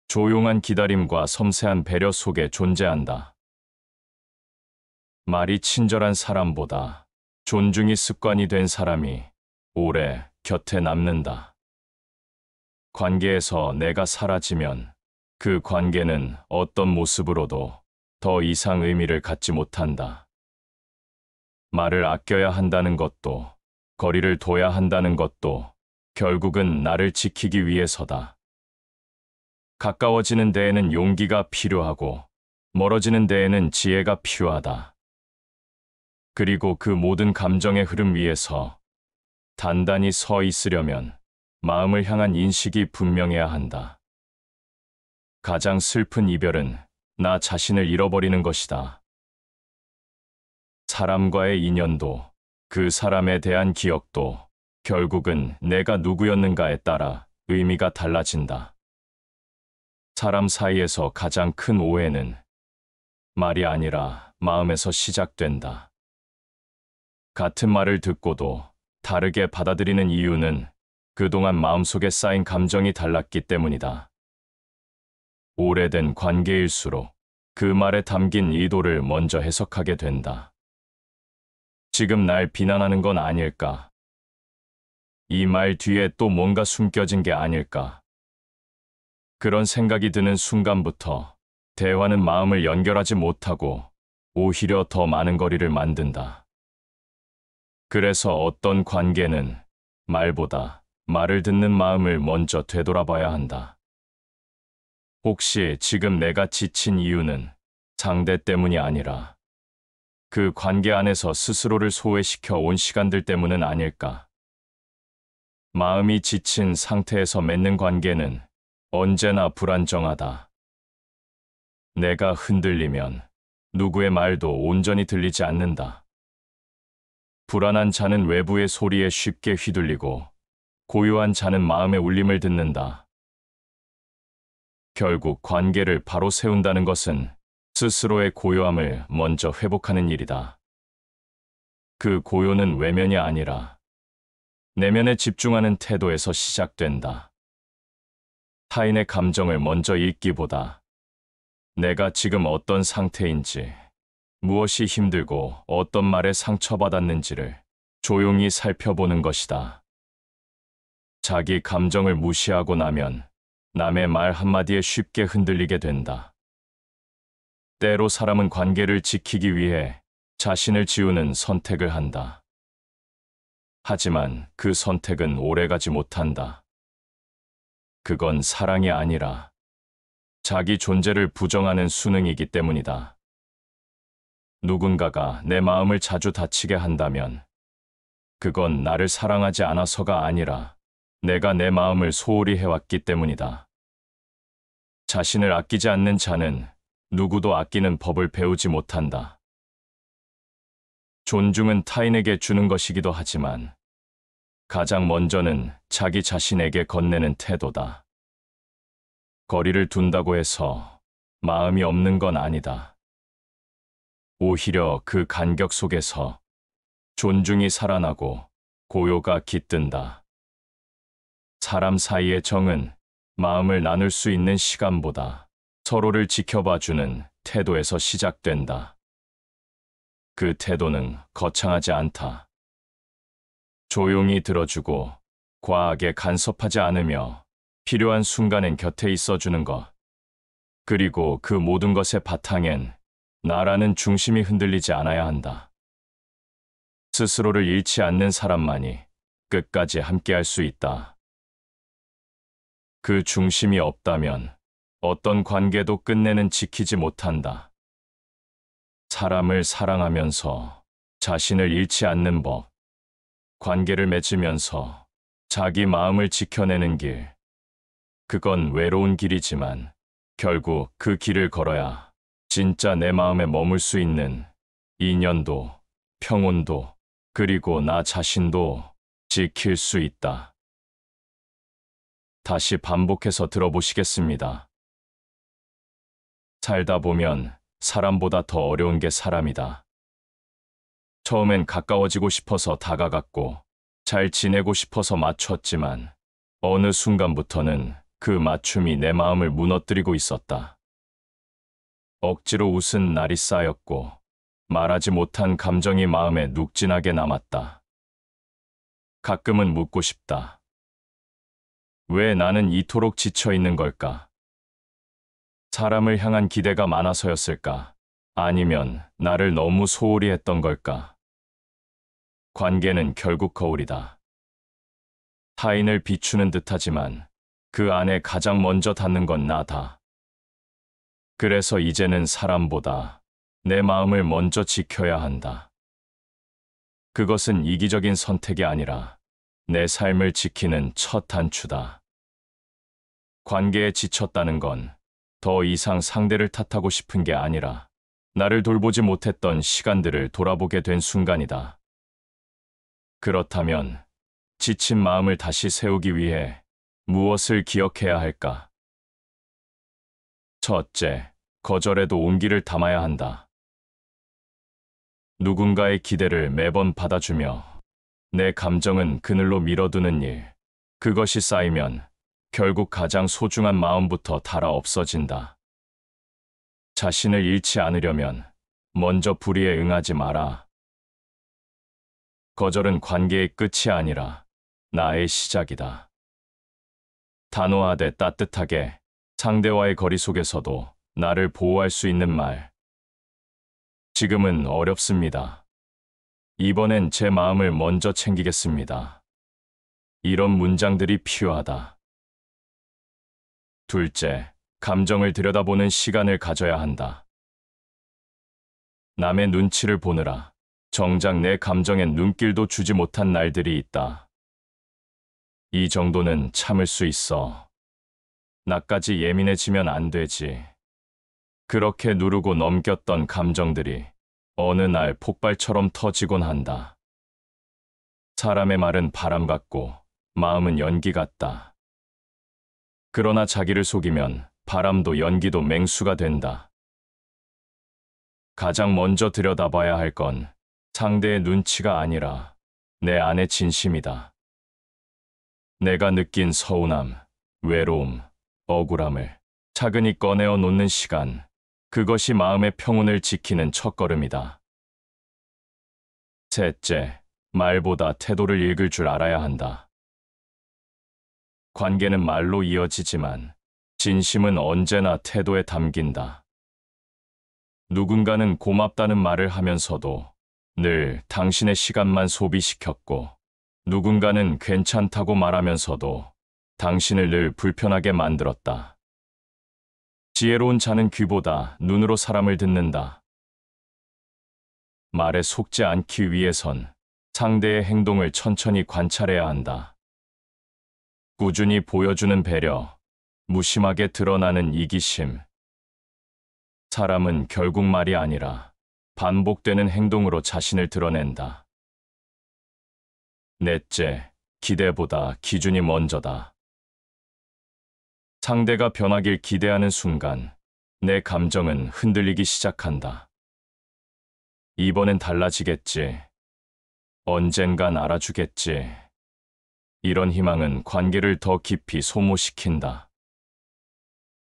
조용한 기다림과 섬세한 배려 속에 존재한다. 말이 친절한 사람보다 존중이 습관이 된 사람이 오래 곁에 남는다. 관계에서 내가 사라지면 그 관계는 어떤 모습으로도 더 이상 의미를 갖지 못한다. 말을 아껴야 한다는 것도, 거리를 둬야 한다는 것도 결국은 나를 지키기 위해서다. 가까워지는 데에는 용기가 필요하고 멀어지는 데에는 지혜가 필요하다. 그리고 그 모든 감정의 흐름 위에서 단단히 서 있으려면 마음을 향한 인식이 분명해야 한다. 가장 슬픈 이별은 나 자신을 잃어버리는 것이다. 사람과의 인연도, 그 사람에 대한 기억도 결국은 내가 누구였는가에 따라 의미가 달라진다. 사람 사이에서 가장 큰 오해는 말이 아니라 마음에서 시작된다. 같은 말을 듣고도 다르게 받아들이는 이유는 그동안 마음속에 쌓인 감정이 달랐기 때문이다. 오래된 관계일수록 그 말에 담긴 의도를 먼저 해석하게 된다. 지금 날 비난하는 건 아닐까? 이 말 뒤에 또 뭔가 숨겨진 게 아닐까? 그런 생각이 드는 순간부터 대화는 마음을 연결하지 못하고 오히려 더 많은 거리를 만든다. 그래서 어떤 관계는 말보다 말을 듣는 마음을 먼저 되돌아봐야 한다. 혹시 지금 내가 지친 이유는 상대 때문이 아니라 그 관계 안에서 스스로를 소외시켜 온 시간들 때문은 아닐까? 마음이 지친 상태에서 맺는 관계는 언제나 불안정하다. 내가 흔들리면 누구의 말도 온전히 들리지 않는다. 불안한 자는 외부의 소리에 쉽게 휘둘리고 고요한 자는 마음의 울림을 듣는다. 결국 관계를 바로 세운다는 것은 스스로의 고요함을 먼저 회복하는 일이다. 그 고요는 외면이 아니라 내면에 집중하는 태도에서 시작된다. 타인의 감정을 먼저 읽기보다 내가 지금 어떤 상태인지, 무엇이 힘들고 어떤 말에 상처받았는지를 조용히 살펴보는 것이다. 자기 감정을 무시하고 나면 남의 말 한마디에 쉽게 흔들리게 된다. 때로 사람은 관계를 지키기 위해 자신을 지우는 선택을 한다. 하지만 그 선택은 오래가지 못한다. 그건 사랑이 아니라 자기 존재를 부정하는 수능이기 때문이다. 누군가가 내 마음을 자주 다치게 한다면 그건 나를 사랑하지 않아서가 아니라 내가 내 마음을 소홀히 해왔기 때문이다. 자신을 아끼지 않는 자는 누구도 아끼는 법을 배우지 못한다. 존중은 타인에게 주는 것이기도 하지만 가장 먼저는 자기 자신에게 건네는 태도다. 거리를 둔다고 해서 마음이 없는 건 아니다. 오히려 그 간격 속에서 존중이 살아나고 고요가 깃든다. 사람 사이의 정은 마음을 나눌 수 있는 시간보다 서로를 지켜봐주는 태도에서 시작된다. 그 태도는 거창하지 않다. 조용히 들어주고 과하게 간섭하지 않으며 필요한 순간엔 곁에 있어주는 것. 그리고 그 모든 것의 바탕엔 나라는 중심이 흔들리지 않아야 한다. 스스로를 잃지 않는 사람만이 끝까지 함께할 수 있다. 그 중심이 없다면 어떤 관계도 끝내는 지키지 못한다. 사람을 사랑하면서 자신을 잃지 않는 법, 관계를 맺으면서 자기 마음을 지켜내는 길, 그건 외로운 길이지만 결국 그 길을 걸어야 진짜 내 마음에 머물 수 있는 인연도, 평온도, 그리고 나 자신도 지킬 수 있다. 다시 반복해서 들어보시겠습니다. 살다 보면 사람보다 더 어려운 게 사람이다. 처음엔 가까워지고 싶어서 다가갔고, 잘 지내고 싶어서 맞췄지만, 어느 순간부터는 그 맞춤이 내 마음을 무너뜨리고 있었다. 억지로 웃은 날이 쌓였고, 말하지 못한 감정이 마음에 눅진하게 남았다. 가끔은 묻고 싶다. 왜 나는 이토록 지쳐 있는 걸까? 사람을 향한 기대가 많아서였을까? 아니면 나를 너무 소홀히 했던 걸까? 관계는 결국 거울이다. 타인을 비추는 듯하지만 그 안에 가장 먼저 닿는 건 나다. 그래서 이제는 사람보다 내 마음을 먼저 지켜야 한다. 그것은 이기적인 선택이 아니라 내 삶을 지키는 첫 단추다. 관계에 지쳤다는 건 더 이상 상대를 탓하고 싶은 게 아니라 나를 돌보지 못했던 시간들을 돌아보게 된 순간이다. 그렇다면 지친 마음을 다시 세우기 위해 무엇을 기억해야 할까? 첫째, 거절에도 온기를 담아야 한다. 누군가의 기대를 매번 받아주며 내 감정은 그늘로 밀어두는 일, 그것이 쌓이면 결국 가장 소중한 마음부터 닳아 없어진다. 자신을 잃지 않으려면 먼저 불의에 응하지 마라. 거절은 관계의 끝이 아니라 나의 시작이다. 단호하되 따뜻하게 상대와의 거리 속에서도 나를 보호할 수 있는 말. 지금은 어렵습니다. 이번엔 제 마음을 먼저 챙기겠습니다. 이런 문장들이 필요하다. 둘째, 감정을 들여다보는 시간을 가져야 한다. 남의 눈치를 보느라 정작 내 감정엔 눈길도 주지 못한 날들이 있다. 이 정도는 참을 수 있어. 나까지 예민해지면 안 되지. 그렇게 누르고 넘겼던 감정들이 어느 날 폭발처럼 터지곤 한다. 사람의 말은 바람 같고 마음은 연기 같다. 그러나 자기를 속이면 바람도 연기도 맹수가 된다. 가장 먼저 들여다봐야 할 건 상대의 눈치가 아니라 내 안의 진심이다. 내가 느낀 서운함, 외로움, 억울함을 차근히 꺼내어 놓는 시간, 그것이 마음의 평온을 지키는 첫걸음이다. 셋째, 말보다 태도를 읽을 줄 알아야 한다. 관계는 말로 이어지지만 진심은 언제나 태도에 담긴다. 누군가는 고맙다는 말을 하면서도 늘 당신의 시간만 소비시켰고, 누군가는 괜찮다고 말하면서도 당신을 늘 불편하게 만들었다. 지혜로운 자는 귀보다 눈으로 사람을 듣는다. 말에 속지 않기 위해선 상대의 행동을 천천히 관찰해야 한다. 꾸준히 보여주는 배려, 무심하게 드러나는 이기심. 사람은 결국 말이 아니라 반복되는 행동으로 자신을 드러낸다. 넷째, 기대보다 기준이 먼저다. 상대가 변하길 기대하는 순간 내 감정은 흔들리기 시작한다. 이번엔 달라지겠지. 언젠간 알아주겠지. 이런 희망은 관계를 더 깊이 소모시킨다.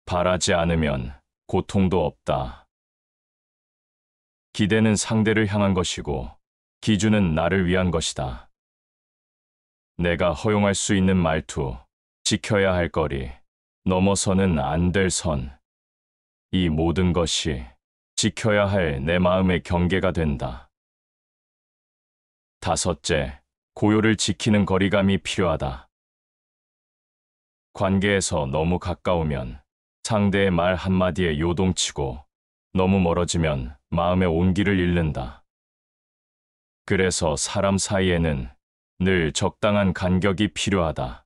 바라지 않으면 고통도 없다. 기대는 상대를 향한 것이고 기준은 나를 위한 것이다. 내가 허용할 수 있는 말투, 지켜야 할 거리, 넘어서는 안 될 선. 이 모든 것이 지켜야 할 내 마음의 경계가 된다. 다섯째, 고요를 지키는 거리감이 필요하다. 관계에서 너무 가까우면 상대의 말 한마디에 요동치고 너무 멀어지면 마음의 온기를 잃는다. 그래서 사람 사이에는 늘 적당한 간격이 필요하다.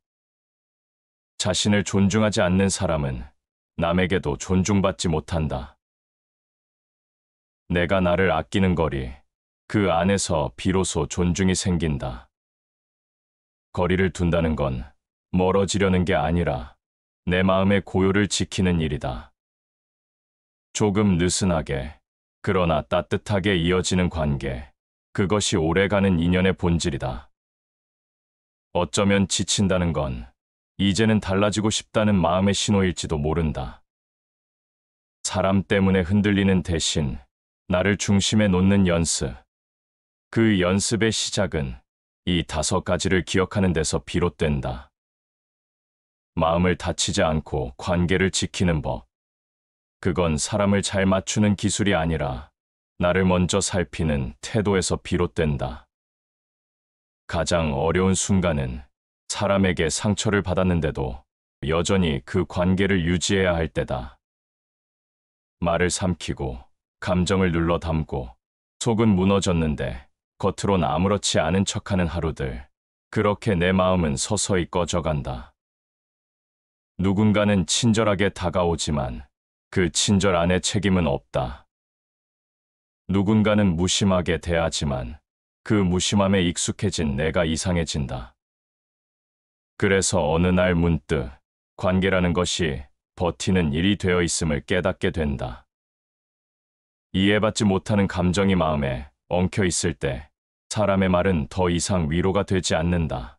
자신을 존중하지 않는 사람은 남에게도 존중받지 못한다. 내가 나를 아끼는 거리, 그 안에서 비로소 존중이 생긴다. 거리를 둔다는 건 멀어지려는 게 아니라 내 마음의 고요를 지키는 일이다. 조금 느슨하게, 그러나 따뜻하게 이어지는 관계, 그것이 오래가는 인연의 본질이다. 어쩌면 지친다는 건 이제는 달라지고 싶다는 마음의 신호일지도 모른다. 사람 때문에 흔들리는 대신 나를 중심에 놓는 연습. 그 연습의 시작은 이 5가지를 기억하는 데서 비롯된다. 마음을 다치지 않고 관계를 지키는 법. 그건 사람을 잘 맞추는 기술이 아니라 나를 먼저 살피는 태도에서 비롯된다. 가장 어려운 순간은 사람에게 상처를 받았는데도 여전히 그 관계를 유지해야 할 때다. 말을 삼키고 감정을 눌러 담고 속은 무너졌는데 겉으론 아무렇지 않은 척하는 하루들. 그렇게 내 마음은 서서히 꺼져간다. 누군가는 친절하게 다가오지만 그 친절 안에 책임은 없다. 누군가는 무심하게 대하지만 그 무심함에 익숙해진 내가 이상해진다. 그래서 어느 날 문득 관계라는 것이 버티는 일이 되어 있음을 깨닫게 된다. 이해받지 못하는 감정이 마음에 엉켜 있을 때 사람의 말은 더 이상 위로가 되지 않는다.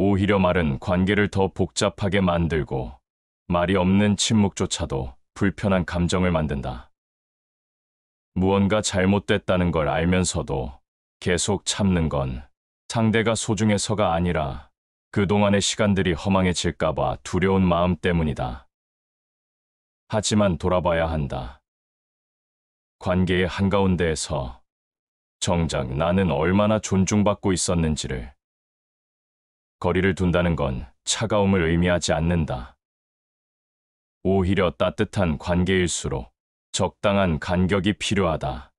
오히려 말은 관계를 더 복잡하게 만들고 말이 없는 침묵조차도 불편한 감정을 만든다. 무언가 잘못됐다는 걸 알면서도 계속 참는 건 상대가 소중해서가 아니라 그동안의 시간들이 허망해질까봐 두려운 마음 때문이다. 하지만 돌아봐야 한다. 관계의 한가운데에서 정작 나는 얼마나 존중받고 있었는지를. 거리를 둔다는 건 차가움을 의미하지 않는다. 오히려 따뜻한 관계일수록 적당한 간격이 필요하다.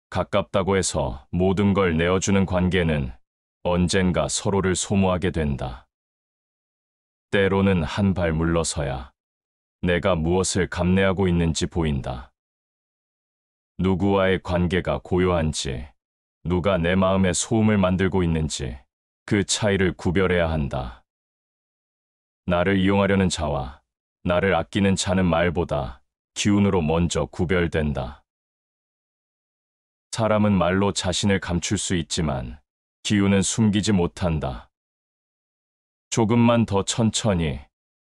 가깝다고 해서 모든 걸 내어주는 관계는 언젠가 서로를 소모하게 된다. 때로는 한 발 물러서야 내가 무엇을 감내하고 있는지 보인다. 누구와의 관계가 고요한지, 누가 내 마음에 소음을 만들고 있는지 그 차이를 구별해야 한다. 나를 이용하려는 자와 나를 아끼는 자는 말보다 기운으로 먼저 구별된다. 사람은 말로 자신을 감출 수 있지만 기운은 숨기지 못한다. 조금만 더 천천히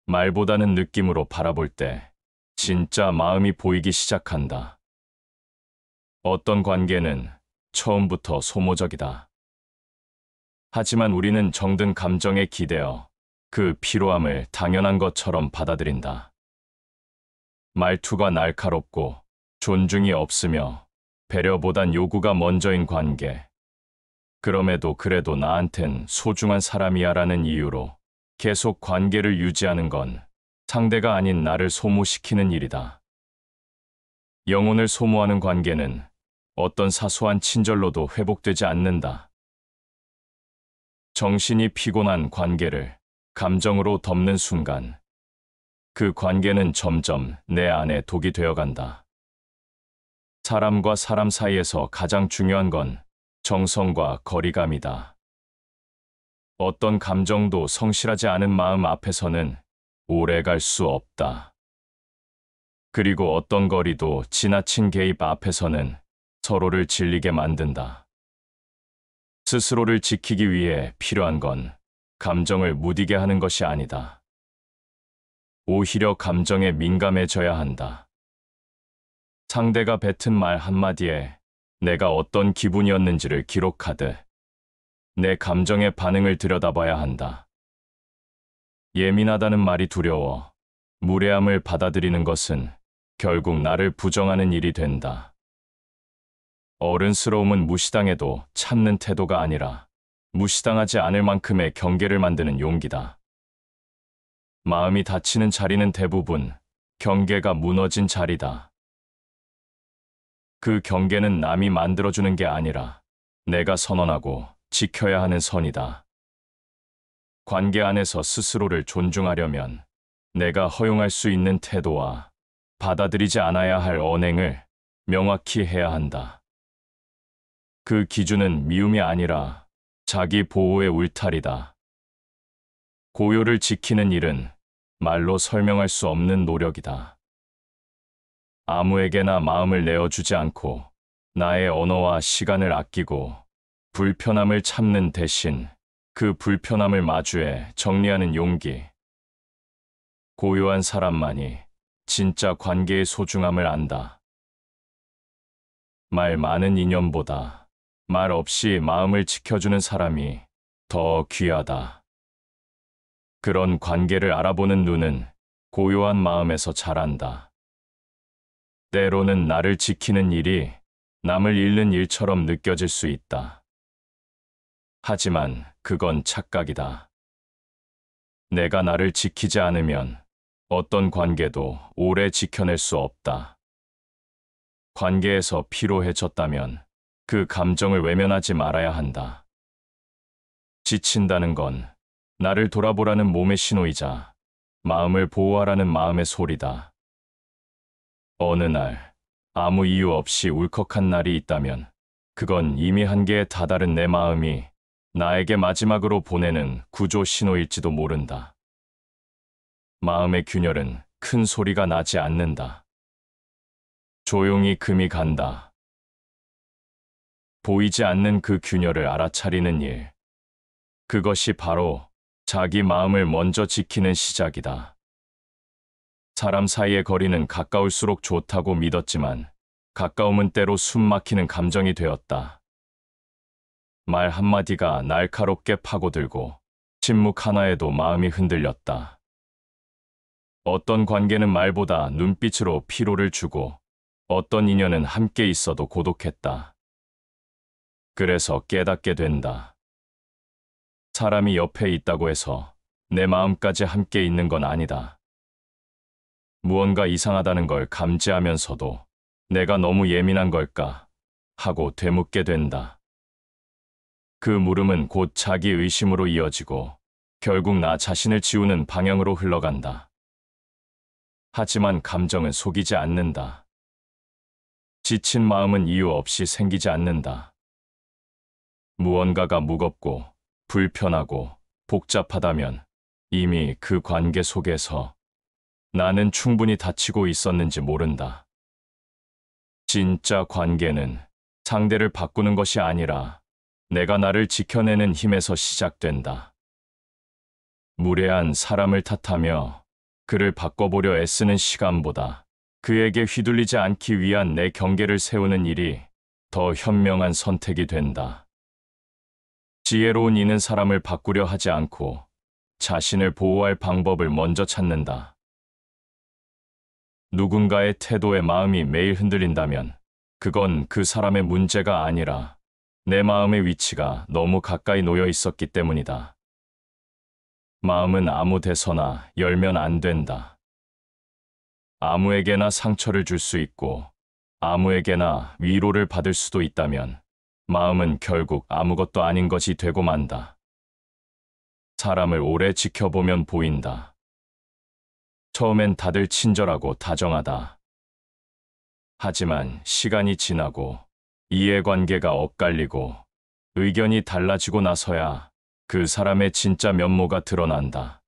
말보다는 느낌으로 바라볼 때 진짜 마음이 보이기 시작한다. 어떤 관계는 처음부터 소모적이다. 하지만 우리는 정든 감정에 기대어 그 피로함을 당연한 것처럼 받아들인다. 말투가 날카롭고 존중이 없으며 배려보단 요구가 먼저인 관계. 그럼에도 그래도 나한텐 소중한 사람이야라는 이유로 계속 관계를 유지하는 건 상대가 아닌 나를 소모시키는 일이다. 영혼을 소모하는 관계는 어떤 사소한 친절로도 회복되지 않는다. 정신이 피곤한 관계를 감정으로 덮는 순간 그 관계는 점점 내 안에 독이 되어간다. 사람과 사람 사이에서 가장 중요한 건 정성과 거리감이다. 어떤 감정도 성실하지 않은 마음 앞에서는 오래 갈 수 없다. 그리고 어떤 거리도 지나친 개입 앞에서는 서로를 질리게 만든다. 스스로를 지키기 위해 필요한 건 감정을 무디게 하는 것이 아니다. 오히려 감정에 민감해져야 한다. 상대가 뱉은 말 한마디에 내가 어떤 기분이었는지를 기록하듯 내 감정의 반응을 들여다봐야 한다. 예민하다는 말이 두려워 무례함을 받아들이는 것은 결국 나를 부정하는 일이 된다. 어른스러움은 무시당해도 참는 태도가 아니라 무시당하지 않을 만큼의 경계를 만드는 용기다. 마음이 다치는 자리는 대부분 경계가 무너진 자리다. 그 경계는 남이 만들어주는 게 아니라 내가 선언하고 지켜야 하는 선이다. 관계 안에서 스스로를 존중하려면 내가 허용할 수 있는 태도와 받아들이지 않아야 할 언행을 명확히 해야 한다. 그 기준은 미움이 아니라 자기 보호의 울타리다. 고요를 지키는 일은 말로 설명할 수 없는 노력이다. 아무에게나 마음을 내어주지 않고 나의 언어와 시간을 아끼고 불편함을 참는 대신 그 불편함을 마주해 정리하는 용기. 고요한 사람만이 진짜 관계의 소중함을 안다. 말 많은 인연보다 말 없이 마음을 지켜주는 사람이 더 귀하다. 그런 관계를 알아보는 눈은 고요한 마음에서 자란다. 때로는 나를 지키는 일이 남을 잃는 일처럼 느껴질 수 있다. 하지만 그건 착각이다. 내가 나를 지키지 않으면 어떤 관계도 오래 지켜낼 수 없다. 관계에서 피로해졌다면 그 감정을 외면하지 말아야 한다. 지친다는 건 나를 돌아보라는 몸의 신호이자 마음을 보호하라는 마음의 소리다. 어느 날 아무 이유 없이 울컥한 날이 있다면 그건 이미 한계에 다다른 내 마음이 나에게 마지막으로 보내는 구조 신호일지도 모른다. 마음의 균열은 큰 소리가 나지 않는다. 조용히 금이 간다. 보이지 않는 그 균열을 알아차리는 일. 그것이 바로 자기 마음을 먼저 지키는 시작이다. 사람 사이의 거리는 가까울수록 좋다고 믿었지만 가까움은 때로 숨 막히는 감정이 되었다. 말 한마디가 날카롭게 파고들고 침묵 하나에도 마음이 흔들렸다. 어떤 관계는 말보다 눈빛으로 피로를 주고 어떤 인연은 함께 있어도 고독했다. 그래서 깨닫게 된다. 사람이 옆에 있다고 해서 내 마음까지 함께 있는 건 아니다. 무언가 이상하다는 걸 감지하면서도 내가 너무 예민한 걸까 하고 되묻게 된다. 그 물음은 곧 자기 의심으로 이어지고 결국 나 자신을 지우는 방향으로 흘러간다. 하지만 감정은 속이지 않는다. 지친 마음은 이유 없이 생기지 않는다. 무언가가 무겁고 불편하고 복잡하다면 이미 그 관계 속에서 나는 충분히 다치고 있었는지 모른다. 진짜 관계는 상대를 바꾸는 것이 아니라 내가 나를 지켜내는 힘에서 시작된다. 무례한 사람을 탓하며 그를 바꿔보려 애쓰는 시간보다 그에게 휘둘리지 않기 위한 내 경계를 세우는 일이 더 현명한 선택이 된다. 지혜로운 이는 사람을 바꾸려 하지 않고 자신을 보호할 방법을 먼저 찾는다. 누군가의 태도에 마음이 매일 흔들린다면 그건 그 사람의 문제가 아니라 내 마음의 위치가 너무 가까이 놓여 있었기 때문이다. 마음은 아무 데서나 열면 안 된다. 아무에게나 상처를 줄 수 있고 아무에게나 위로를 받을 수도 있다면 마음은 결국 아무것도 아닌 것이 되고 만다. 사람을 오래 지켜보면 보인다. 처음엔 다들 친절하고 다정하다. 하지만 시간이 지나고 이해관계가 엇갈리고 의견이 달라지고 나서야 그 사람의 진짜 면모가 드러난다.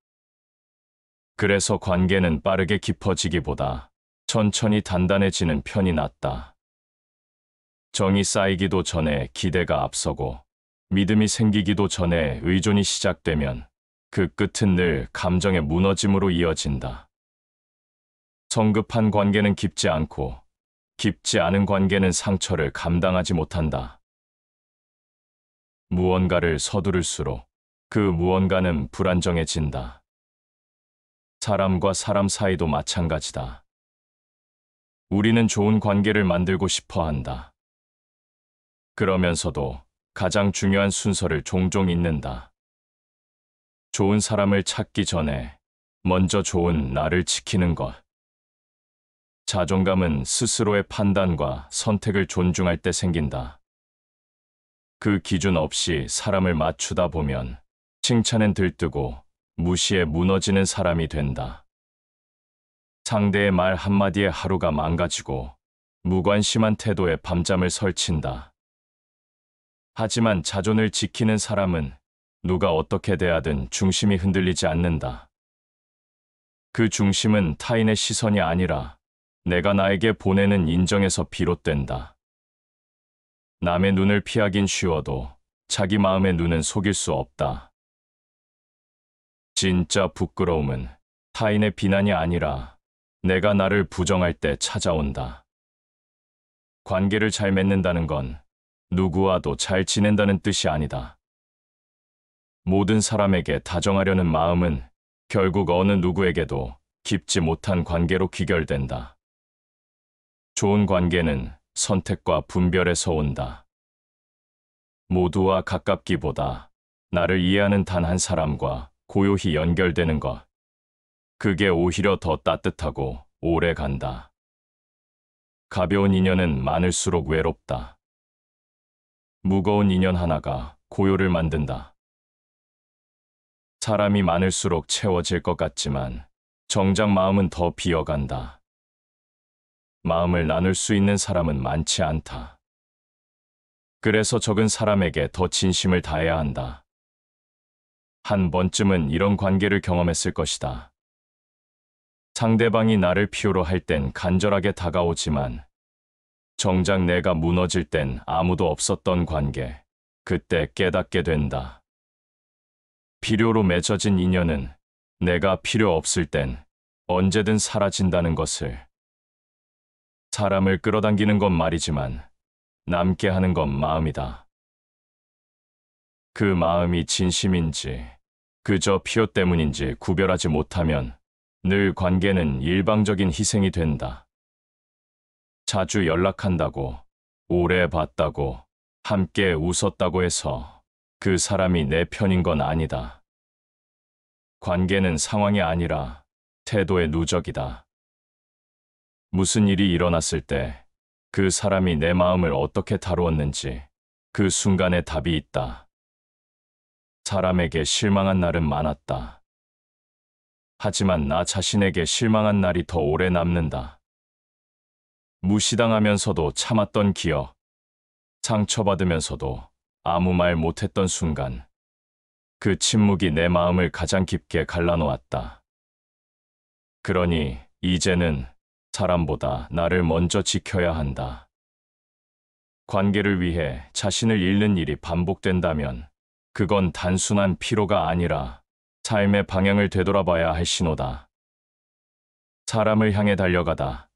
그래서 관계는 빠르게 깊어지기보다 천천히 단단해지는 편이 낫다. 정이 쌓이기도 전에 기대가 앞서고 믿음이 생기기도 전에 의존이 시작되면 그 끝은 늘 감정의 무너짐으로 이어진다. 성급한 관계는 깊지 않고 깊지 않은 관계는 상처를 감당하지 못한다. 무언가를 서두를수록 그 무언가는 불안정해진다. 사람과 사람 사이도 마찬가지다. 우리는 좋은 관계를 만들고 싶어 한다. 그러면서도 가장 중요한 순서를 종종 잊는다. 좋은 사람을 찾기 전에 먼저 좋은 나를 지키는 것. 자존감은 스스로의 판단과 선택을 존중할 때 생긴다. 그 기준 없이 사람을 맞추다 보면 칭찬엔 들뜨고 무시에 무너지는 사람이 된다. 상대의 말 한마디에 하루가 망가지고 무관심한 태도에 밤잠을 설친다. 하지만 자존을 지키는 사람은 누가 어떻게 대하든 중심이 흔들리지 않는다. 그 중심은 타인의 시선이 아니라 내가 나에게 보내는 인정에서 비롯된다. 남의 눈을 피하긴 쉬워도 자기 마음의 눈은 속일 수 없다. 진짜 부끄러움은 타인의 비난이 아니라 내가 나를 부정할 때 찾아온다. 관계를 잘 맺는다는 건 누구와도 잘 지낸다는 뜻이 아니다. 모든 사람에게 다정하려는 마음은 결국 어느 누구에게도 깊지 못한 관계로 귀결된다. 좋은 관계는 선택과 분별에서 온다. 모두와 가깝기보다 나를 이해하는 단 한 사람과 고요히 연결되는 것. 그게 오히려 더 따뜻하고 오래 간다. 가벼운 인연은 많을수록 외롭다. 무거운 인연 하나가 고요를 만든다. 사람이 많을수록 채워질 것 같지만 정작 마음은 더 비어간다. 마음을 나눌 수 있는 사람은 많지 않다. 그래서 적은 사람에게 더 진심을 다해야 한다. 한 번쯤은 이런 관계를 경험했을 것이다. 상대방이 나를 필요로 할 땐 간절하게 다가오지만 정작 내가 무너질 땐 아무도 없었던 관계. 그때 깨닫게 된다. 필요로 맺어진 인연은 내가 필요 없을 땐 언제든 사라진다는 것을. 사람을 끌어당기는 건 말이지만 남게 하는 건 마음이다. 그 마음이 진심인지 그저 필요 때문인지 구별하지 못하면 늘 관계는 일방적인 희생이 된다. 자주 연락한다고, 오래 봤다고, 함께 웃었다고 해서 그 사람이 내 편인 건 아니다. 관계는 상황이 아니라 태도의 누적이다. 무슨 일이 일어났을 때 그 사람이 내 마음을 어떻게 다루었는지 그 순간에 답이 있다. 사람에게 실망한 날은 많았다. 하지만 나 자신에게 실망한 날이 더 오래 남는다. 무시당하면서도 참았던 기억, 상처받으면서도 아무 말 못했던 순간, 그 침묵이 내 마음을 가장 깊게 갈라놓았다. 그러니 이제는 사람보다 나를 먼저 지켜야 한다. 관계를 위해 자신을 잃는 일이 반복된다면 그건 단순한 피로가 아니라 삶의 방향을 되돌아봐야 할 신호다. 사람을 향해 달려가다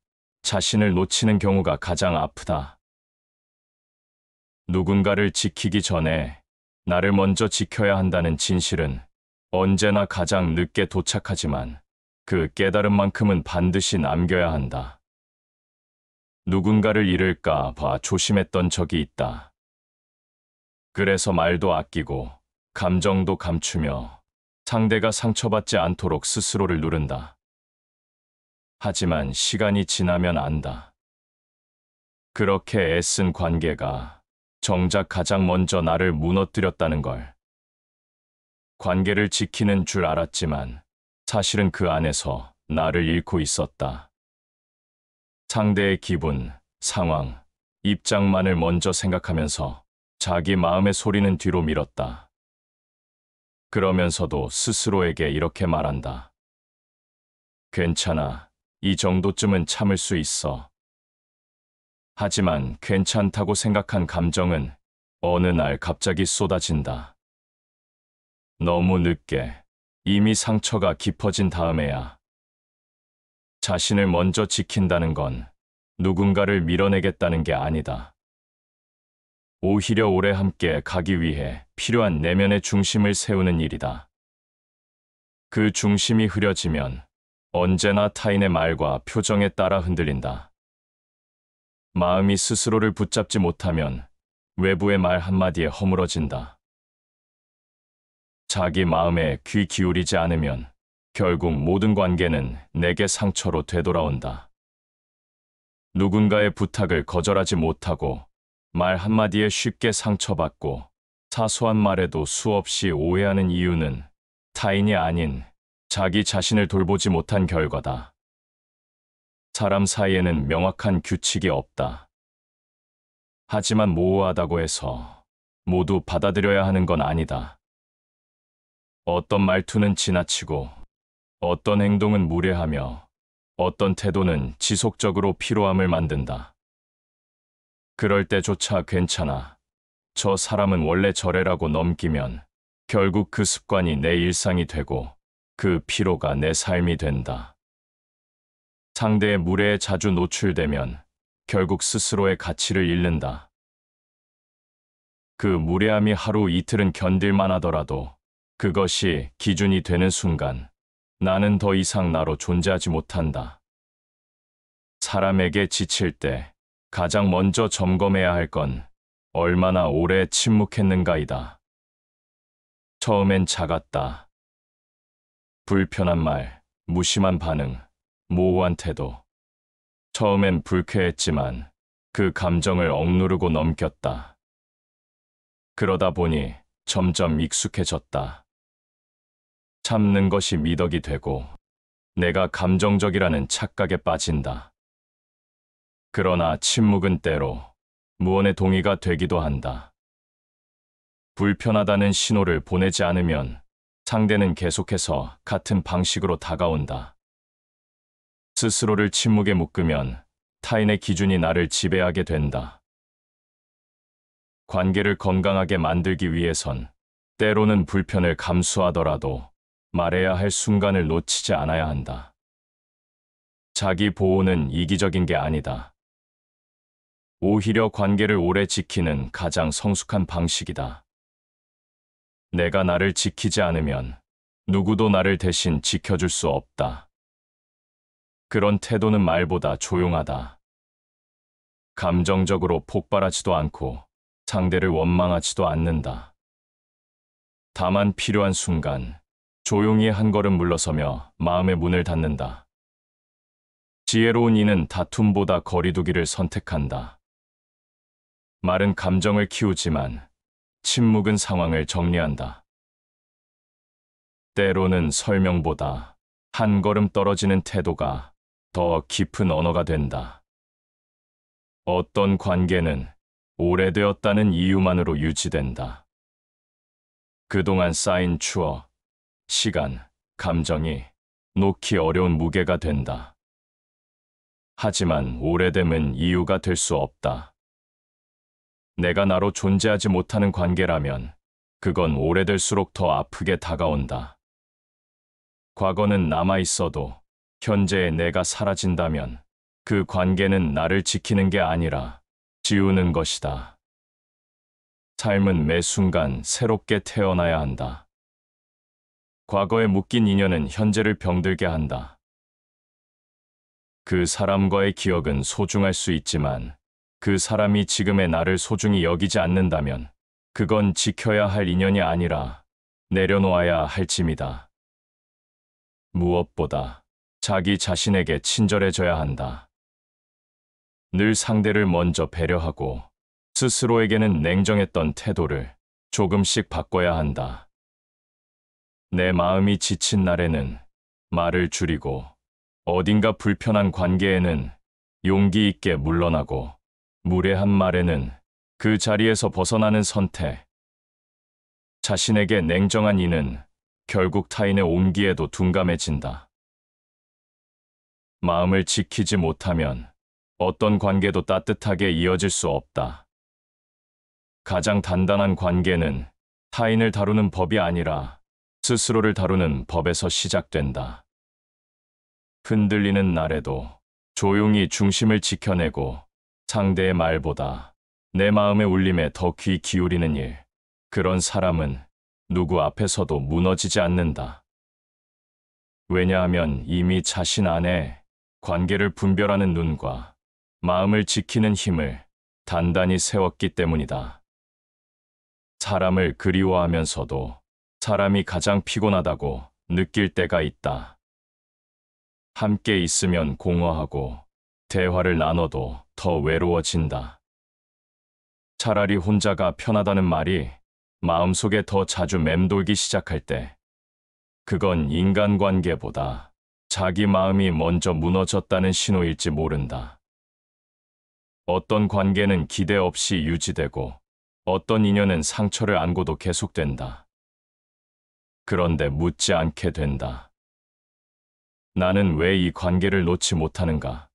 자신을 놓치는 경우가 가장 아프다. 누군가를 지키기 전에 나를 먼저 지켜야 한다는 진실은 언제나 가장 늦게 도착하지만 그 깨달음만큼은 반드시 남겨야 한다. 누군가를 잃을까 봐 조심했던 적이 있다. 그래서 말도 아끼고 감정도 감추며 상대가 상처받지 않도록 스스로를 누른다. 하지만 시간이 지나면 안다. 그렇게 애쓴 관계가 정작 가장 먼저 나를 무너뜨렸다는 걸. 관계를 지키는 줄 알았지만 사실은 그 안에서 나를 잃고 있었다. 상대의 기분, 상황, 입장만을 먼저 생각하면서 자기 마음의 소리는 뒤로 밀었다. 그러면서도 스스로에게 이렇게 말한다. 괜찮아. 이 정도쯤은 참을 수 있어. 하지만 괜찮다고 생각한 감정은 어느 날 갑자기 쏟아진다. 너무 늦게, 이미 상처가 깊어진 다음에야. 자신을 먼저 지킨다는 건 누군가를 밀어내겠다는 게 아니다. 오히려 오래 함께 가기 위해 필요한 내면의 중심을 세우는 일이다. 그 중심이 흐려지면 언제나 타인의 말과 표정에 따라 흔들린다. 마음이 스스로를 붙잡지 못하면 외부의 말 한마디에 허물어진다. 자기 마음에 귀 기울이지 않으면 결국 모든 관계는 내게 상처로 되돌아온다. 누군가의 부탁을 거절하지 못하고 말 한마디에 쉽게 상처받고 사소한 말에도 수없이 오해하는 이유는 타인이 아닌 자기 자신을 돌보지 못한 결과다. 사람 사이에는 명확한 규칙이 없다. 하지만 모호하다고 해서 모두 받아들여야 하는 건 아니다. 어떤 말투는 지나치고, 어떤 행동은 무례하며, 어떤 태도는 지속적으로 피로함을 만든다. 그럴 때조차 괜찮아. 저 사람은 원래 저래라고 넘기면 결국 그 습관이 내 일상이 되고 그 피로가 내 삶이 된다. 상대의 무례에 자주 노출되면 결국 스스로의 가치를 잃는다. 그 무례함이 하루 이틀은 견딜만 하더라도 그것이 기준이 되는 순간 나는 더 이상 나로 존재하지 못한다. 사람에게 지칠 때 가장 먼저 점검해야 할 건 얼마나 오래 침묵했는가이다. 처음엔 작았다. 불편한 말, 무심한 반응, 모호한 태도. 처음엔 불쾌했지만 그 감정을 억누르고 넘겼다. 그러다 보니 점점 익숙해졌다. 참는 것이 미덕이 되고 내가 감정적이라는 착각에 빠진다. 그러나 침묵은 때로 무언의 동의가 되기도 한다. 불편하다는 신호를 보내지 않으면 상대는 계속해서 같은 방식으로 다가온다. 스스로를 침묵에 묶으면 타인의 기준이 나를 지배하게 된다. 관계를 건강하게 만들기 위해선 때로는 불편을 감수하더라도 말해야 할 순간을 놓치지 않아야 한다. 자기 보호는 이기적인 게 아니다. 오히려 관계를 오래 지키는 가장 성숙한 방식이다. 내가 나를 지키지 않으면 누구도 나를 대신 지켜줄 수 없다. 그런 태도는 말보다 조용하다. 감정적으로 폭발하지도 않고 상대를 원망하지도 않는다. 다만 필요한 순간 조용히 한 걸음 물러서며 마음의 문을 닫는다. 지혜로운 이는 다툼보다 거리두기를 선택한다. 말은 감정을 키우지만 침묵은 상황을 정리한다. 때로는 설명보다 한 걸음 떨어지는 태도가 더 깊은 언어가 된다. 어떤 관계는 오래되었다는 이유만으로 유지된다. 그동안 쌓인 추억, 시간, 감정이 놓기 어려운 무게가 된다. 하지만 오래됨은 이유가 될 수 없다. 내가 나로 존재하지 못하는 관계라면 그건 오래될수록 더 아프게 다가온다. 과거는 남아있어도 현재의 내가 사라진다면 그 관계는 나를 지키는 게 아니라 지우는 것이다. 삶은 매 순간 새롭게 태어나야 한다. 과거에 묶인 인연은 현재를 병들게 한다. 그 사람과의 기억은 소중할 수 있지만 그 사람이 지금의 나를 소중히 여기지 않는다면 그건 지켜야 할 인연이 아니라 내려놓아야 할 짐이다. 무엇보다 자기 자신에게 친절해져야 한다. 늘 상대를 먼저 배려하고 스스로에게는 냉정했던 태도를 조금씩 바꿔야 한다. 내 마음이 지친 날에는 말을 줄이고 어딘가 불편한 관계에는 용기 있게 물러나고 무례한 말에는 그 자리에서 벗어나는 선택. 자신에게 냉정한 이는 결국 타인의 온기에도 둔감해진다. 마음을 지키지 못하면 어떤 관계도 따뜻하게 이어질 수 없다. 가장 단단한 관계는 타인을 다루는 법이 아니라 스스로를 다루는 법에서 시작된다. 흔들리는 날에도 조용히 중심을 지켜내고 상대의 말보다 내 마음의 울림에 더 귀 기울이는 일. 그런 사람은 누구 앞에서도 무너지지 않는다. 왜냐하면 이미 자신 안에 관계를 분별하는 눈과 마음을 지키는 힘을 단단히 세웠기 때문이다. 사람을 그리워하면서도 사람이 가장 피곤하다고 느낄 때가 있다. 함께 있으면 공허하고 대화를 나눠도 더 외로워진다. 차라리 혼자가 편하다는 말이 마음속에 더 자주 맴돌기 시작할 때, 그건 인간관계보다 자기 마음이 먼저 무너졌다는 신호일지 모른다. 어떤 관계는 기대 없이 유지되고 어떤 인연은 상처를 안고도 계속된다. 그런데 묻지 않게 된다. 나는 왜 이 관계를 놓지 못하는가?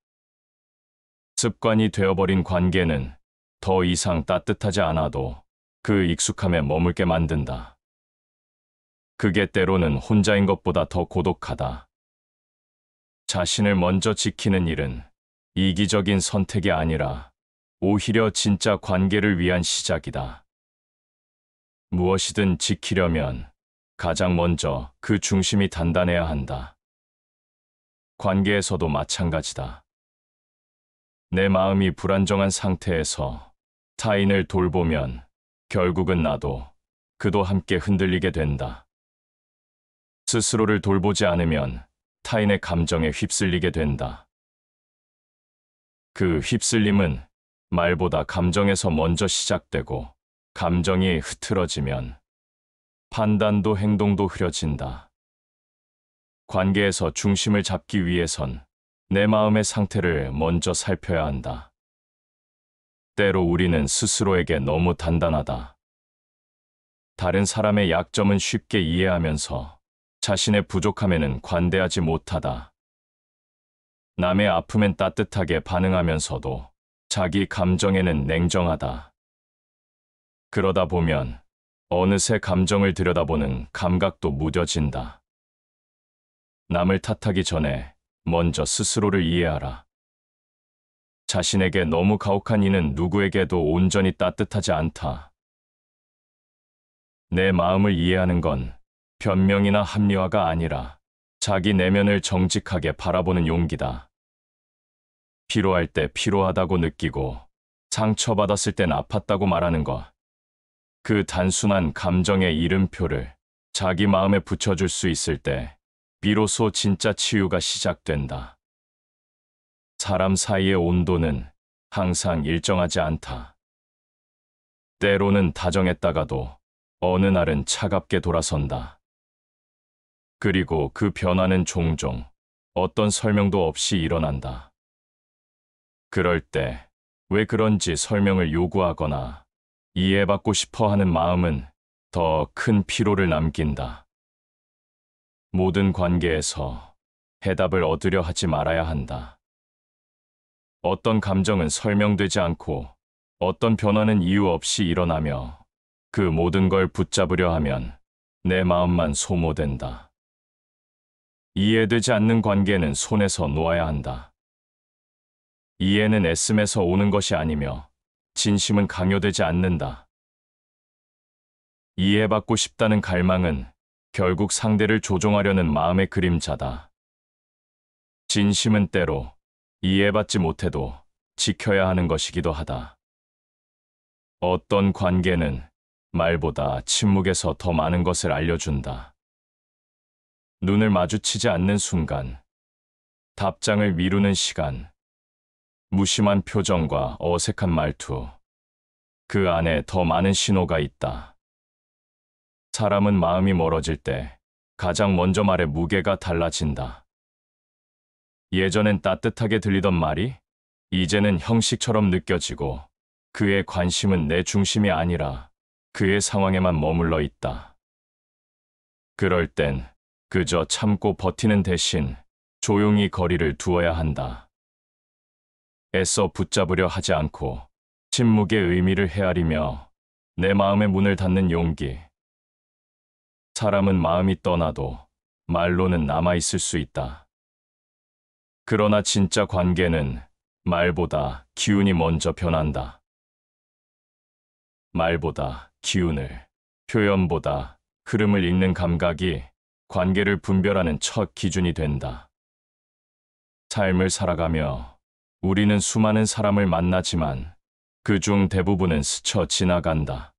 습관이 되어버린 관계는 더 이상 따뜻하지 않아도 그 익숙함에 머물게 만든다. 그게 때로는 혼자인 것보다 더 고독하다. 자신을 먼저 지키는 일은 이기적인 선택이 아니라 오히려 진짜 관계를 위한 시작이다. 무엇이든 지키려면 가장 먼저 그 중심이 단단해야 한다. 관계에서도 마찬가지다. 내 마음이 불안정한 상태에서 타인을 돌보면 결국은 나도 그도 함께 흔들리게 된다. 스스로를 돌보지 않으면 타인의 감정에 휩쓸리게 된다. 그 휩쓸림은 말보다 감정에서 먼저 시작되고 감정이 흐트러지면 판단도 행동도 흐려진다. 관계에서 중심을 잡기 위해선 내 마음의 상태를 먼저 살펴야 한다. 때로 우리는 스스로에게 너무 단단하다. 다른 사람의 약점은 쉽게 이해하면서 자신의 부족함에는 관대하지 못하다. 남의 아픔엔 따뜻하게 반응하면서도 자기 감정에는 냉정하다. 그러다 보면 어느새 감정을 들여다보는 감각도 무뎌진다. 남을 탓하기 전에 먼저 스스로를 이해하라. 자신에게 너무 가혹한 이는 누구에게도 온전히 따뜻하지 않다. 내 마음을 이해하는 건 변명이나 합리화가 아니라 자기 내면을 정직하게 바라보는 용기다. 피로할 때 피로하다고 느끼고 상처받았을 땐 아팠다고 말하는 것. 그 단순한 감정의 이름표를 자기 마음에 붙여줄 수 있을 때 비로소 진짜 치유가 시작된다. 사람 사이의 온도는 항상 일정하지 않다. 때로는 다정했다가도 어느 날은 차갑게 돌아선다. 그리고 그 변화는 종종 어떤 설명도 없이 일어난다. 그럴 때 왜 그런지 설명을 요구하거나 이해받고 싶어 하는 마음은 더 큰 피로를 남긴다. 모든 관계에서 해답을 얻으려 하지 말아야 한다. 어떤 감정은 설명되지 않고 어떤 변화는 이유 없이 일어나며 그 모든 걸 붙잡으려 하면 내 마음만 소모된다. 이해되지 않는 관계는 손에서 놓아야 한다. 이해는 애씀에서 오는 것이 아니며 진심은 강요되지 않는다. 이해받고 싶다는 갈망은 결국 상대를 조종하려는 마음의 그림자다. 진심은 때로 이해받지 못해도 지켜야 하는 것이기도 하다. 어떤 관계는 말보다 침묵에서 더 많은 것을 알려준다. 눈을 마주치지 않는 순간, 답장을 미루는 시간, 무심한 표정과 어색한 말투, 그 안에 더 많은 신호가 있다. 사람은 마음이 멀어질 때 가장 먼저 말의 무게가 달라진다. 예전엔 따뜻하게 들리던 말이 이제는 형식처럼 느껴지고 그의 관심은 내 중심이 아니라 그의 상황에만 머물러 있다. 그럴 땐 그저 참고 버티는 대신 조용히 거리를 두어야 한다. 애써 붙잡으려 하지 않고 침묵의 의미를 헤아리며 내 마음의 문을 닫는 용기. 사람은 마음이 떠나도 말로는 남아있을 수 있다. 그러나 진짜 관계는 말보다 기운이 먼저 변한다. 말보다 기운을, 표현보다 흐름을 읽는 감각이 관계를 분별하는 첫 기준이 된다. 삶을 살아가며 우리는 수많은 사람을 만나지만 그중 대부분은 스쳐 지나간다.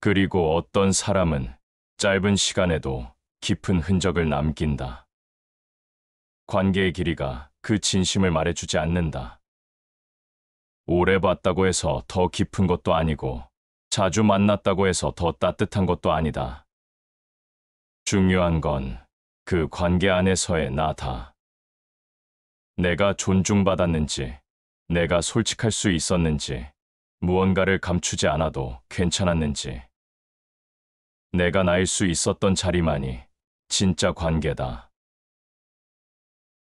그리고 어떤 사람은 짧은 시간에도 깊은 흔적을 남긴다. 관계의 길이가 그 진심을 말해주지 않는다. 오래 봤다고 해서 더 깊은 것도 아니고 자주 만났다고 해서 더 따뜻한 것도 아니다. 중요한 건 그 관계 안에서의 나다. 내가 존중받았는지, 내가 솔직할 수 있었는지, 무언가를 감추지 않아도 괜찮았는지. 내가 나일 수 있었던 자리만이 진짜 관계다.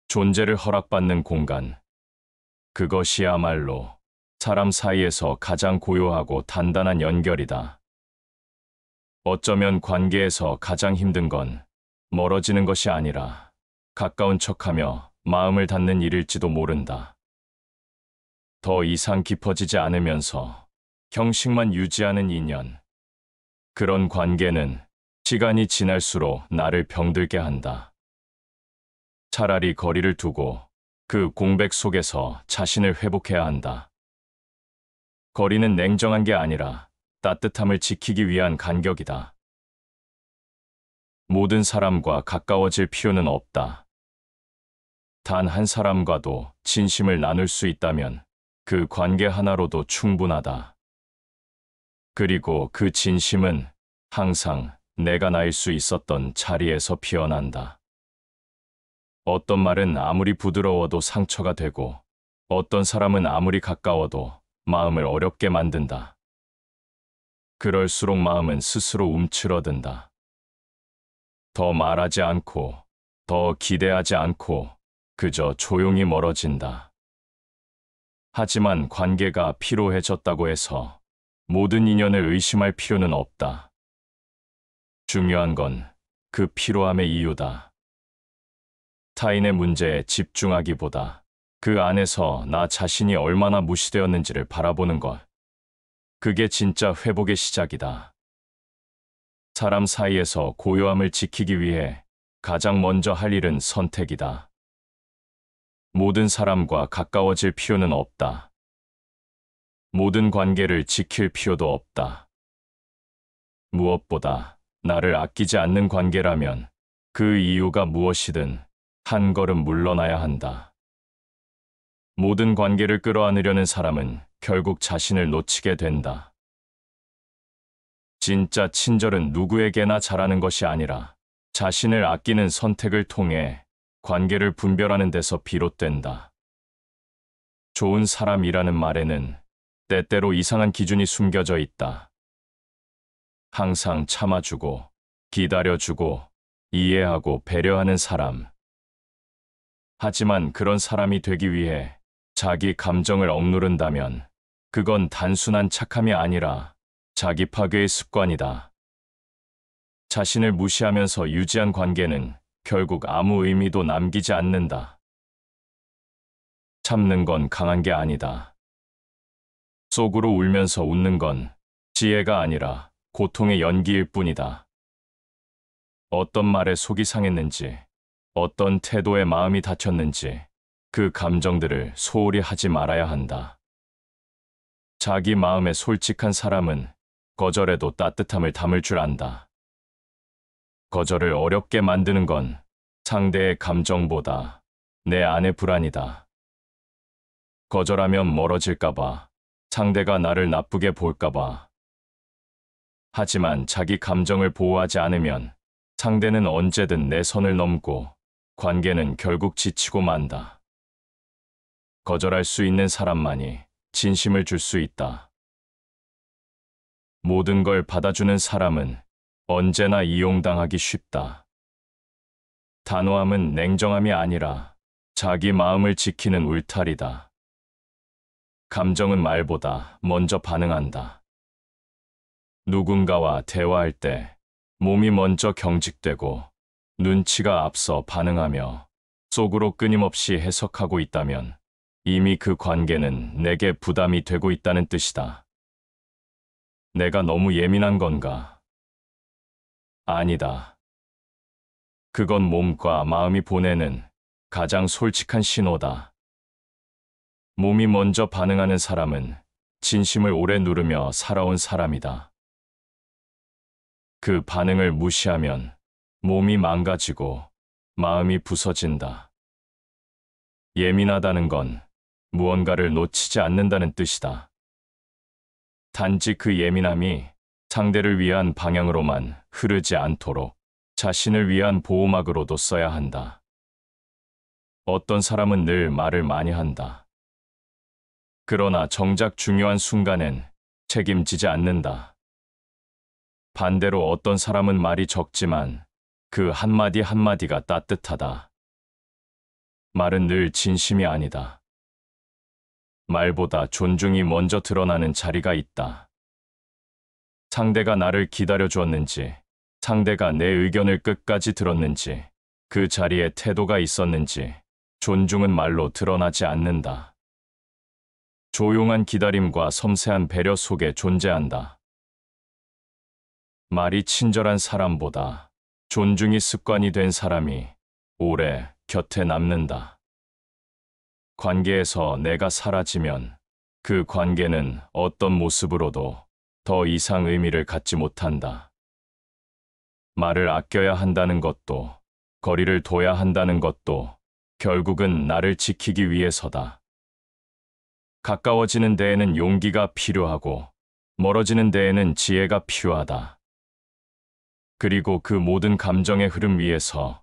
존재를 허락받는 공간. 그것이야말로 사람 사이에서 가장 고요하고 단단한 연결이다. 어쩌면 관계에서 가장 힘든 건 멀어지는 것이 아니라 가까운 척하며 마음을 닫는 일일지도 모른다. 더 이상 깊어지지 않으면서 형식만 유지하는 인연. 그런 관계는 시간이 지날수록 나를 병들게 한다. 차라리 거리를 두고 그 공백 속에서 자신을 회복해야 한다. 거리는 냉정한 게 아니라 따뜻함을 지키기 위한 간격이다. 모든 사람과 가까워질 필요는 없다. 단 한 사람과도 진심을 나눌 수 있다면 그 관계 하나로도 충분하다. 그리고 그 진심은 항상 내가 나일 수 있었던 자리에서 피어난다. 어떤 말은 아무리 부드러워도 상처가 되고 어떤 사람은 아무리 가까워도 마음을 어렵게 만든다. 그럴수록 마음은 스스로 움츠러든다. 더 말하지 않고, 더 기대하지 않고, 그저 조용히 멀어진다. 하지만 관계가 피로해졌다고 해서 모든 인연을 의심할 필요는 없다. 중요한 건 그 피로함의 이유다. 타인의 문제에 집중하기보다 그 안에서 나 자신이 얼마나 무시되었는지를 바라보는 것. 그게 진짜 회복의 시작이다. 사람 사이에서 고요함을 지키기 위해 가장 먼저 할 일은 선택이다. 모든 사람과 가까워질 필요는 없다. 모든 관계를 지킬 필요도 없다. 무엇보다 나를 아끼지 않는 관계라면 그 이유가 무엇이든 한 걸음 물러나야 한다. 모든 관계를 끌어안으려는 사람은 결국 자신을 놓치게 된다. 진짜 친절은 누구에게나 잘하는 것이 아니라 자신을 아끼는 선택을 통해 관계를 분별하는 데서 비롯된다. 좋은 사람이라는 말에는 때때로 이상한 기준이 숨겨져 있다. 항상 참아주고, 기다려주고, 이해하고 배려하는 사람. 하지만 그런 사람이 되기 위해 자기 감정을 억누른다면 그건 단순한 착함이 아니라 자기 파괴의 습관이다. 자신을 무시하면서 유지한 관계는 결국 아무 의미도 남기지 않는다. 참는 건 강한 게 아니다. 속으로 울면서 웃는 건 지혜가 아니라 고통의 연기일 뿐이다. 어떤 말에 속이 상했는지, 어떤 태도에 마음이 다쳤는지 그 감정들을 소홀히 하지 말아야 한다. 자기 마음에 솔직한 사람은 거절에도 따뜻함을 담을 줄 안다. 거절을 어렵게 만드는 건 상대의 감정보다 내 안의 불안이다. 거절하면 멀어질까봐, 상대가 나를 나쁘게 볼까봐. 하지만 자기 감정을 보호하지 않으면 상대는 언제든 내 선을 넘고 관계는 결국 지치고 만다. 거절할 수 있는 사람만이 진심을 줄 수 있다. 모든 걸 받아주는 사람은 언제나 이용당하기 쉽다. 단호함은 냉정함이 아니라 자기 마음을 지키는 울타리다. 감정은 말보다 먼저 반응한다. 누군가와 대화할 때 몸이 먼저 경직되고 눈치가 앞서 반응하며 속으로 끊임없이 해석하고 있다면 이미 그 관계는 내게 부담이 되고 있다는 뜻이다. 내가 너무 예민한 건가? 아니다. 그건 몸과 마음이 보내는 가장 솔직한 신호다. 몸이 먼저 반응하는 사람은 진심을 오래 누르며 살아온 사람이다. 그 반응을 무시하면 몸이 망가지고 마음이 부서진다. 예민하다는 건 무언가를 놓치지 않는다는 뜻이다. 단지 그 예민함이 상대를 위한 방향으로만 흐르지 않도록 자신을 위한 보호막으로도 써야 한다. 어떤 사람은 늘 말을 많이 한다. 그러나 정작 중요한 순간엔 책임지지 않는다. 반대로 어떤 사람은 말이 적지만 그 한마디 한마디가 따뜻하다. 말은 늘 진심이 아니다. 말보다 존중이 먼저 드러나는 자리가 있다. 상대가 나를 기다려주었는지, 상대가 내 의견을 끝까지 들었는지, 그 자리에 태도가 있었는지, 존중은 말로 드러나지 않는다. 조용한 기다림과 섬세한 배려 속에 존재한다. 말이 친절한 사람보다 존중이 습관이 된 사람이 오래 곁에 남는다. 관계에서 내가 사라지면 그 관계는 어떤 모습으로도 더 이상 의미를 갖지 못한다. 말을 아껴야 한다는 것도, 거리를 둬야 한다는 것도 결국은 나를 지키기 위해서다. 가까워지는 데에는 용기가 필요하고 멀어지는 데에는 지혜가 필요하다. 그리고 그 모든 감정의 흐름 위에서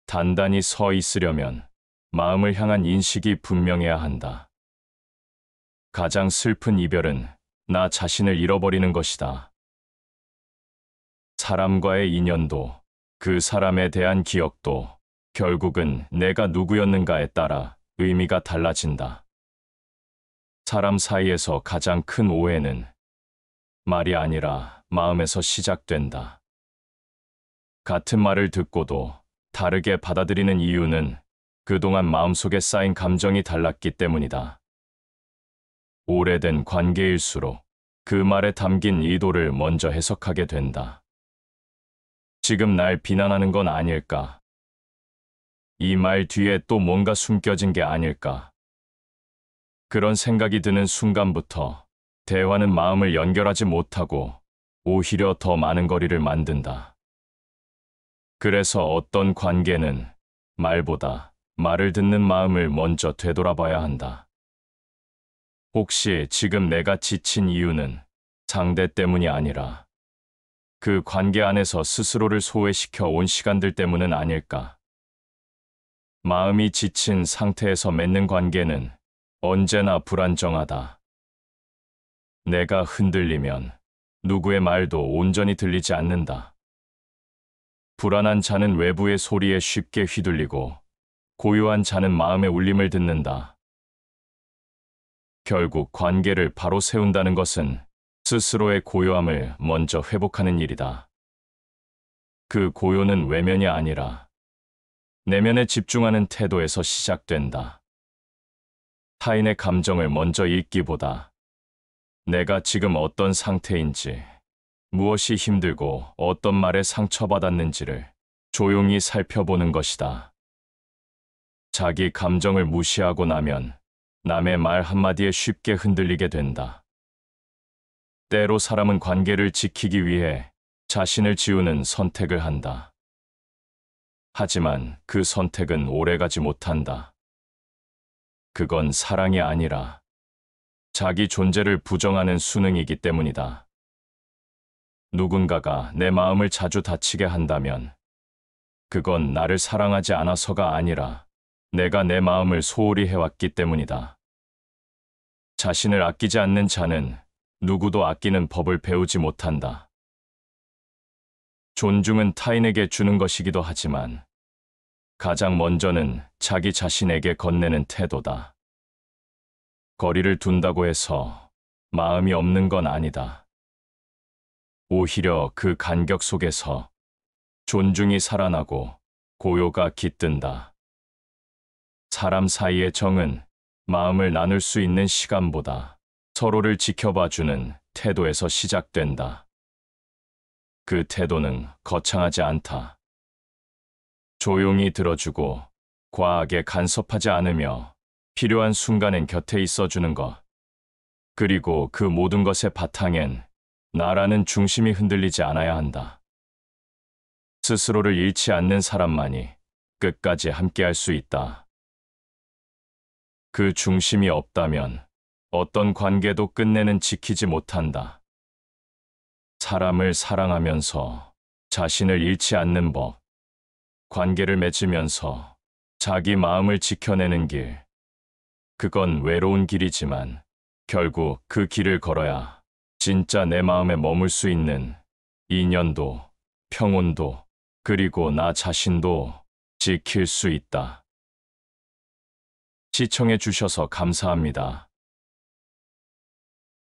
단단히 서 있으려면 마음을 향한 인식이 분명해야 한다. 가장 슬픈 이별은 나 자신을 잃어버리는 것이다. 사람과의 인연도, 그 사람에 대한 기억도 결국은 내가 누구였는가에 따라 의미가 달라진다. 사람 사이에서 가장 큰 오해는 말이 아니라 마음에서 시작된다. 같은 말을 듣고도 다르게 받아들이는 이유는 그동안 마음속에 쌓인 감정이 달랐기 때문이다. 오래된 관계일수록 그 말에 담긴 의도를 먼저 해석하게 된다. 지금 날 비난하는 건 아닐까? 이 말 뒤에 또 뭔가 숨겨진 게 아닐까? 그런 생각이 드는 순간부터 대화는 마음을 연결하지 못하고 오히려 더 많은 거리를 만든다. 그래서 어떤 관계는 말보다 말을 듣는 마음을 먼저 되돌아봐야 한다. 혹시 지금 내가 지친 이유는 상대 때문이 아니라 그 관계 안에서 스스로를 소외시켜 온 시간들 때문은 아닐까? 마음이 지친 상태에서 맺는 관계는 언제나 불안정하다. 내가 흔들리면 누구의 말도 온전히 들리지 않는다. 불안한 자는 외부의 소리에 쉽게 휘둘리고 고요한 자는 마음의 울림을 듣는다. 결국 관계를 바로 세운다는 것은 스스로의 고요함을 먼저 회복하는 일이다. 그 고요는 외면이 아니라 내면에 집중하는 태도에서 시작된다. 타인의 감정을 먼저 읽기보다 내가 지금 어떤 상태인지, 무엇이 힘들고 어떤 말에 상처받았는지를 조용히 살펴보는 것이다. 자기 감정을 무시하고 나면 남의 말 한마디에 쉽게 흔들리게 된다. 때로 사람은 관계를 지키기 위해 자신을 지우는 선택을 한다. 하지만 그 선택은 오래가지 못한다. 그건 사랑이 아니라 자기 존재를 부정하는 수능이기 때문이다. 누군가가 내 마음을 자주 다치게 한다면 그건 나를 사랑하지 않아서가 아니라 내가 내 마음을 소홀히 해왔기 때문이다. 자신을 아끼지 않는 자는 누구도 아끼는 법을 배우지 못한다. 존중은 타인에게 주는 것이기도 하지만 가장 먼저는 자기 자신에게 건네는 태도다. 거리를 둔다고 해서 마음이 없는 건 아니다. 오히려 그 간격 속에서 존중이 살아나고 고요가 깃든다. 사람 사이의 정은 마음을 나눌 수 있는 시간보다 서로를 지켜봐주는 태도에서 시작된다. 그 태도는 거창하지 않다. 조용히 들어주고 과하게 간섭하지 않으며 필요한 순간엔 곁에 있어주는 것. 그리고 그 모든 것의 바탕엔 나라는 중심이 흔들리지 않아야 한다. 스스로를 잃지 않는 사람만이 끝까지 함께할 수 있다. 그 중심이 없다면 어떤 관계도 끝내는 지키지 못한다. 사람을 사랑하면서 자신을 잃지 않는 법, 관계를 맺으면서 자기 마음을 지켜내는 길, 그건 외로운 길이지만 결국 그 길을 걸어야 진짜 내 마음에 머물 수 있는 인연도, 평온도, 그리고 나 자신도 지킬 수 있다. 시청해 주셔서 감사합니다.